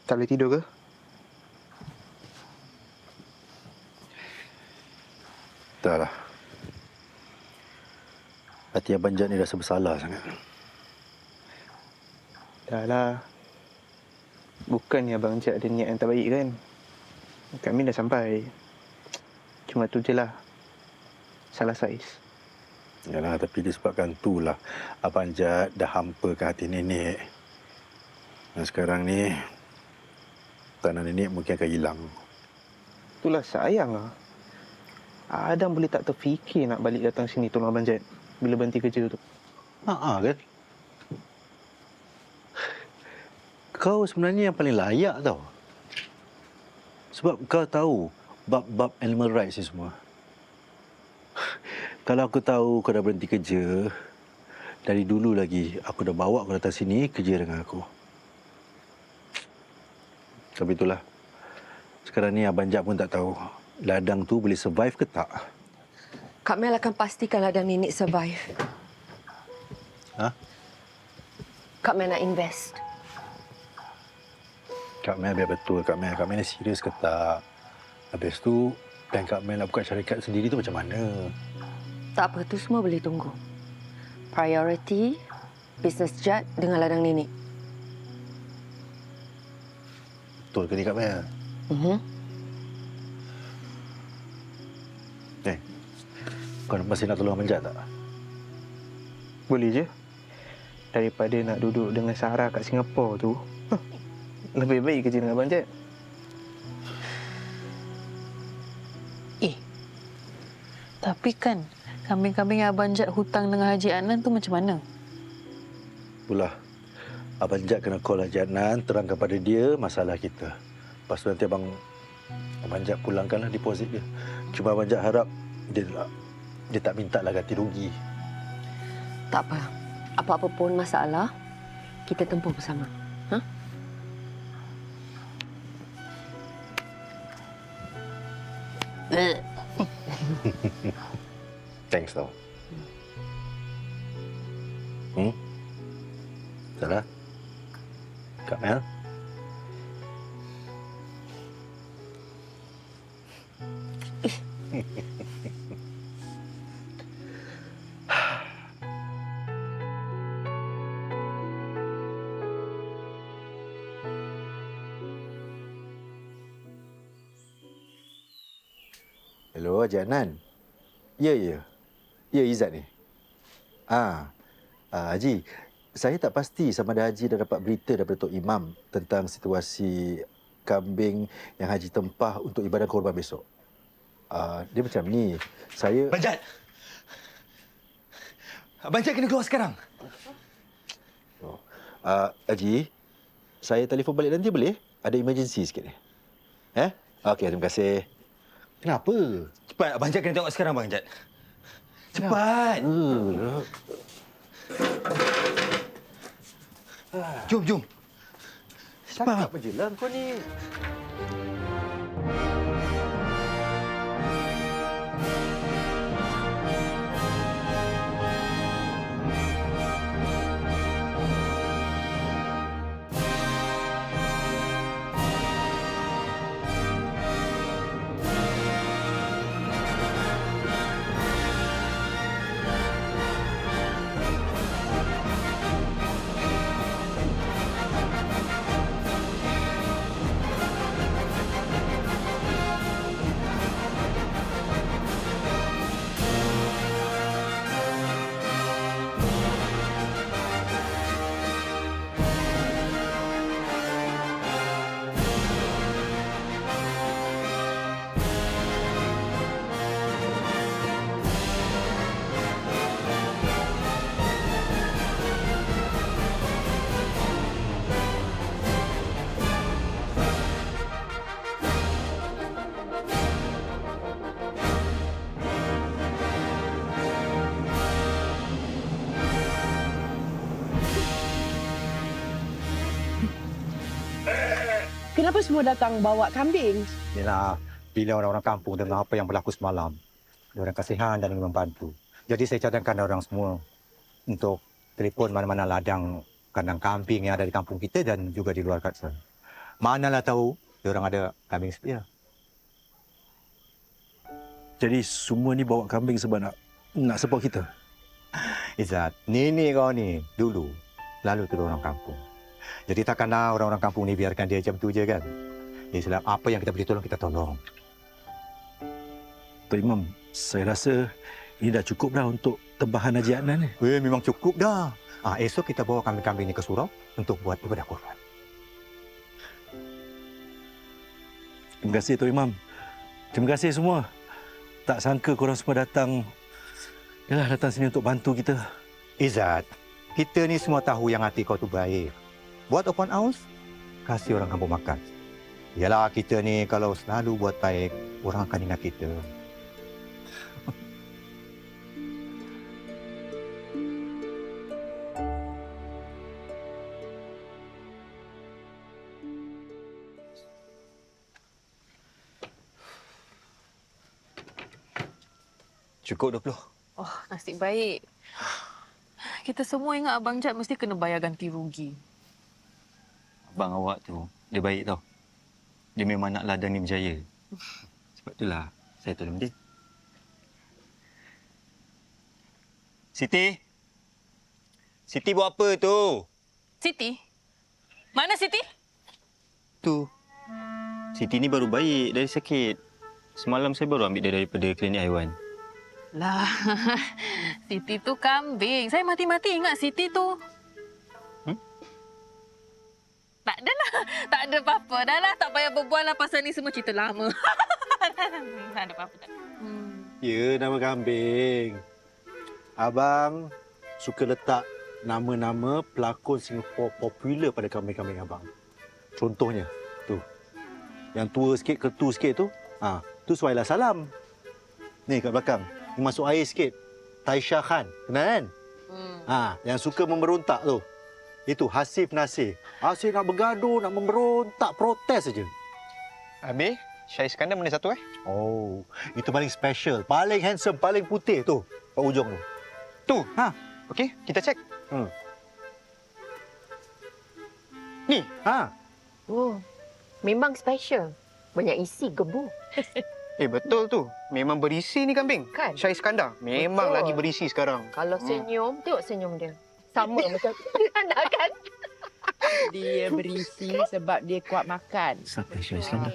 Tak boleh tidur ke? Tak lah. Hati Abang Jad ni rasa bersalah sangat. Dah lah. Bukannya Abang Jad ada niat yang tak baik kan? Kami dah sampai. Cuma tu je lah. Salah saiz. Yalah, tapi disebabkan itulah Abang Jad dah hampakan hati nenek. Dan sekarang ni, tanah nenek mungkin akan hilang. Itulah sayang lah. Adam boleh tak terfikir nak balik datang sini tolong Abang Jad bila berhenti kerja tu. Kan? Kau sebenarnya yang paling layak tau. Sebab kau tahu bab-bab animal rights ni semua. Kalau aku tahu kau dah berhenti kerja, dari dulu lagi aku dah bawa kau datang sini kerja dengan aku. Tapi itulah. Sekarang ni Abang Jad pun tak tahu ladang tu boleh survive ke tak. Kak Mel akan pastikan ladang nenek survive. Ha? Kak Mel nak invest. Kak Mel biar betul Kak Mel. Kak Mel ni serius ke tak? Habis tu, plan Kak Mel nak buka syarikat sendiri tu macam mana? Tak apa, tu semua boleh tunggu. Priority, bisnes Jad dengan ladang nenek. Betul ke ni Kak Mel? Kau masih nak tolong Abang Jad tak? Boleh je. Daripada nak duduk dengan Sarah kat Singapura tu, lebih baik kerja dengan Abang Jad. Tapi kan, kambing-kambing yang Abang Jad hutang dengan Haji Adnan tu macam mana? Itulah. Abang Jad kena call Haji Adnan, terangkan pada dia masalah kita. Lepas tu nanti Abang Jad pulangkanlah deposit dia. Cuma Abang Jad harap dia tak minta lah ganti rugi. Tak apa. Apa-apa pun masalah, kita tempuh bersama. Ha? Thanks tau. Salah? Kak Mel? Hello, Haji Adnan. Ya. Ya, Izzat ni. Haji, saya tak pasti sama ada Haji dah dapat berita daripada Tok Imam tentang situasi kambing yang Haji tempah untuk ibadah korban besok. Dia macam ni. Saya... Abang Jad! Abang Jad kena keluar sekarang. Haji, saya telefon balik nanti boleh? Ada emergency sikit ni. Okey, terima kasih. Kenapa? Cepat, Abang Jad kena tengok sekarang, Abang Jad. Cepat! Jom. Cepat. Cakap je lah kau ni. Kenapa semua datang bawa kambing? Inilah, bila orang-orang kampung dengar apa yang berlaku semalam, diorang kasihan dan ingin membantu. Jadi saya cadangkan orang semua untuk telefon mana-mana ladang kandang kambing yang ada di kampung kita dan juga di luar kat sana. Manalah tahu diorang ada kambing setia. Jadi semua ni bawa kambing sebab nak support kita. Izzat, nenek kau ni dulu lalu turun orang kampung. Jadi takkanlah orang-orang kampung ni biarkan dia macam tu je kan. Jadi selama apa yang kita boleh tolong, kita tolong. Tok Imam, saya rasa ini dah cukup dah untuk tebahan Haji Adnan ni. Memang cukup dah. Esok kita bawa kambing-kambing ni ke surau untuk buat ibadah korban. Terima kasih Tok Imam. Terima kasih semua. Tak sangka korang semua datang sini untuk bantu kita. Izzat, kita ni semua tahu yang hati kau tu baik. Buat open house, kasih orang kampung makan. Yalah, kita ni kalau selalu buat baik, orang akan ingat kita. Cukup 20. Oh, nasib baik. Kita semua ingat Abang Jad mesti kena bayar ganti rugi. Abang awak tu, dia baik tau. Dia memang nak ladang ni berjaya. Sebab itulah saya tolong dia. Siti? Siti buat apa tu? Siti? Mana Siti? Tu. Siti ni baru baik dari sakit. Semalam saya baru ambil dia daripada klinik haiwan. Lah, Siti tu kambing. Saya mati-mati ingat Siti tu. Tak adalah. Tak ada apa-apa. Dah lah, tak payah berbual lah pasal ni semua cerita lama. Tak ada apa-apa. Ya, nama kambing. Abang suka letak nama-nama pelakon Singapura popular pada kambing-kambing abang. Contohnya, tu. Yang tua sikit, ketu sikit tu. Tu Suhaila Salam. Ni kat belakang. Ni masuk air sikit. Taisha Khan. Kenal kan? Yang suka memberontak tu. Itu Hasif Nasir. Hasif nak bergaduh, nak memberontak, protes saja. Habis, Syah Iskandar mana satu Oh, itu paling special. Paling handsome, paling putih tu. Kat ujung tu. Tu? Okey, kita cek. Ni? Oh, memang special. Banyak isi gebu. Betul tu. Memang berisi ni kambing. Kan? Syah Iskandar. Memang Betul. lagi berisi sekarang. Kalau senyum, tengok senyum dia. Sama macam anak kan? Dia berisi sebab dia kuat makan. Siapa Syah Iskandar?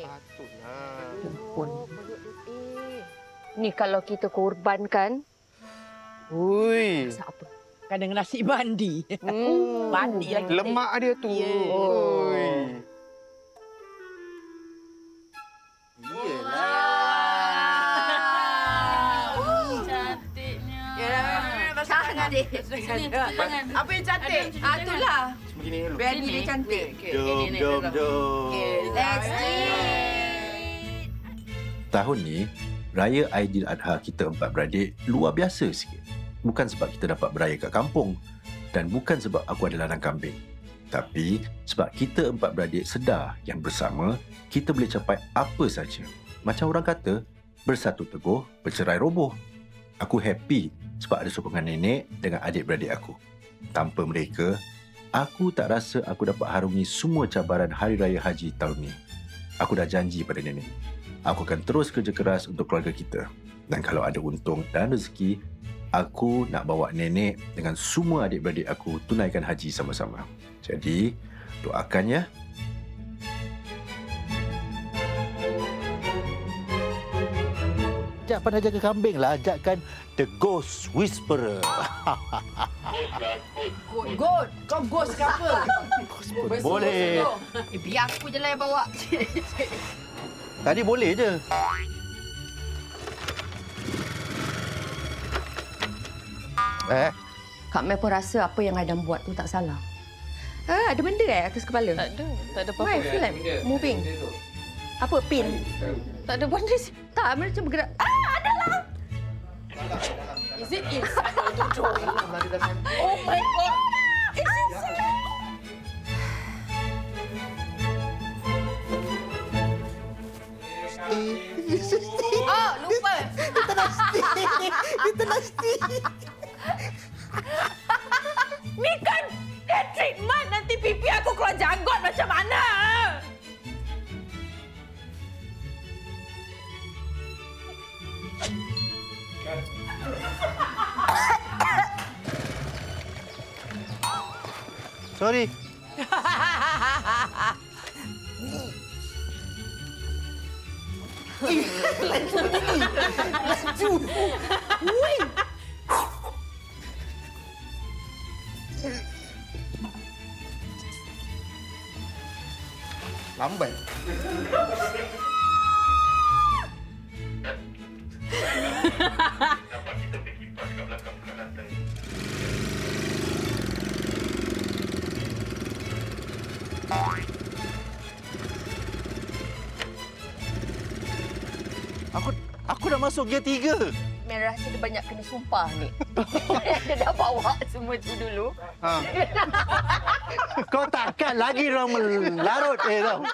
Ni kalau kita korbankan, Ui. masak apa? Kan dengan nasi mandi. Mandi lagi. Lemak dia tu. Ui. Cantiknya. Tangan dia. Apa yang cantik? Itulah. Biar dia cantik. Jom. Let's eat. Tahun ni, Raya Aidiladha kita empat beradik luar biasa sikit. Bukan sebab kita dapat beraya kat kampung dan bukan sebab aku ada ladang kambing. Tapi sebab kita empat beradik sedar yang bersama kita boleh capai apa saja. Macam orang kata, bersatu teguh, bercerai roboh. Aku happy sebab ada sokongan nenek dengan adik-beradik aku. Tanpa mereka, aku tak rasa aku dapat harungi semua cabaran Hari Raya Haji tahun ni. Aku dah janji pada nenek. Aku akan terus kerja keras untuk keluarga kita. Dan kalau ada untung dan rezeki, aku nak bawa nenek dengan semua adik-beradik aku tunaikan haji sama-sama. Jadi, doakan ya. Ajak pandai jaga kambing lah. Ajakkan The Ghost Whisperer. Good. Kau ghost ke apa? Boleh. Biar aku je lah yang bawa. Tadi boleh je. Kak Mel pun rasa apa yang Adam buat tu tak salah. Ada benda atas kepala? Tak ada. Tak ada Why I apa-apa. feel like moving? Apa, pin? Tak ada benda. Tak, macam bergerak. Ada lah! Is it inside the door? Oh my God! It's inside! Sorry. Lambat. Aku dah masuk gear 3. Mel rasa dia banyak kena sumpah ni. Dia dah bawa semua tu dulu. Kau takkan lagi orang melarut tau.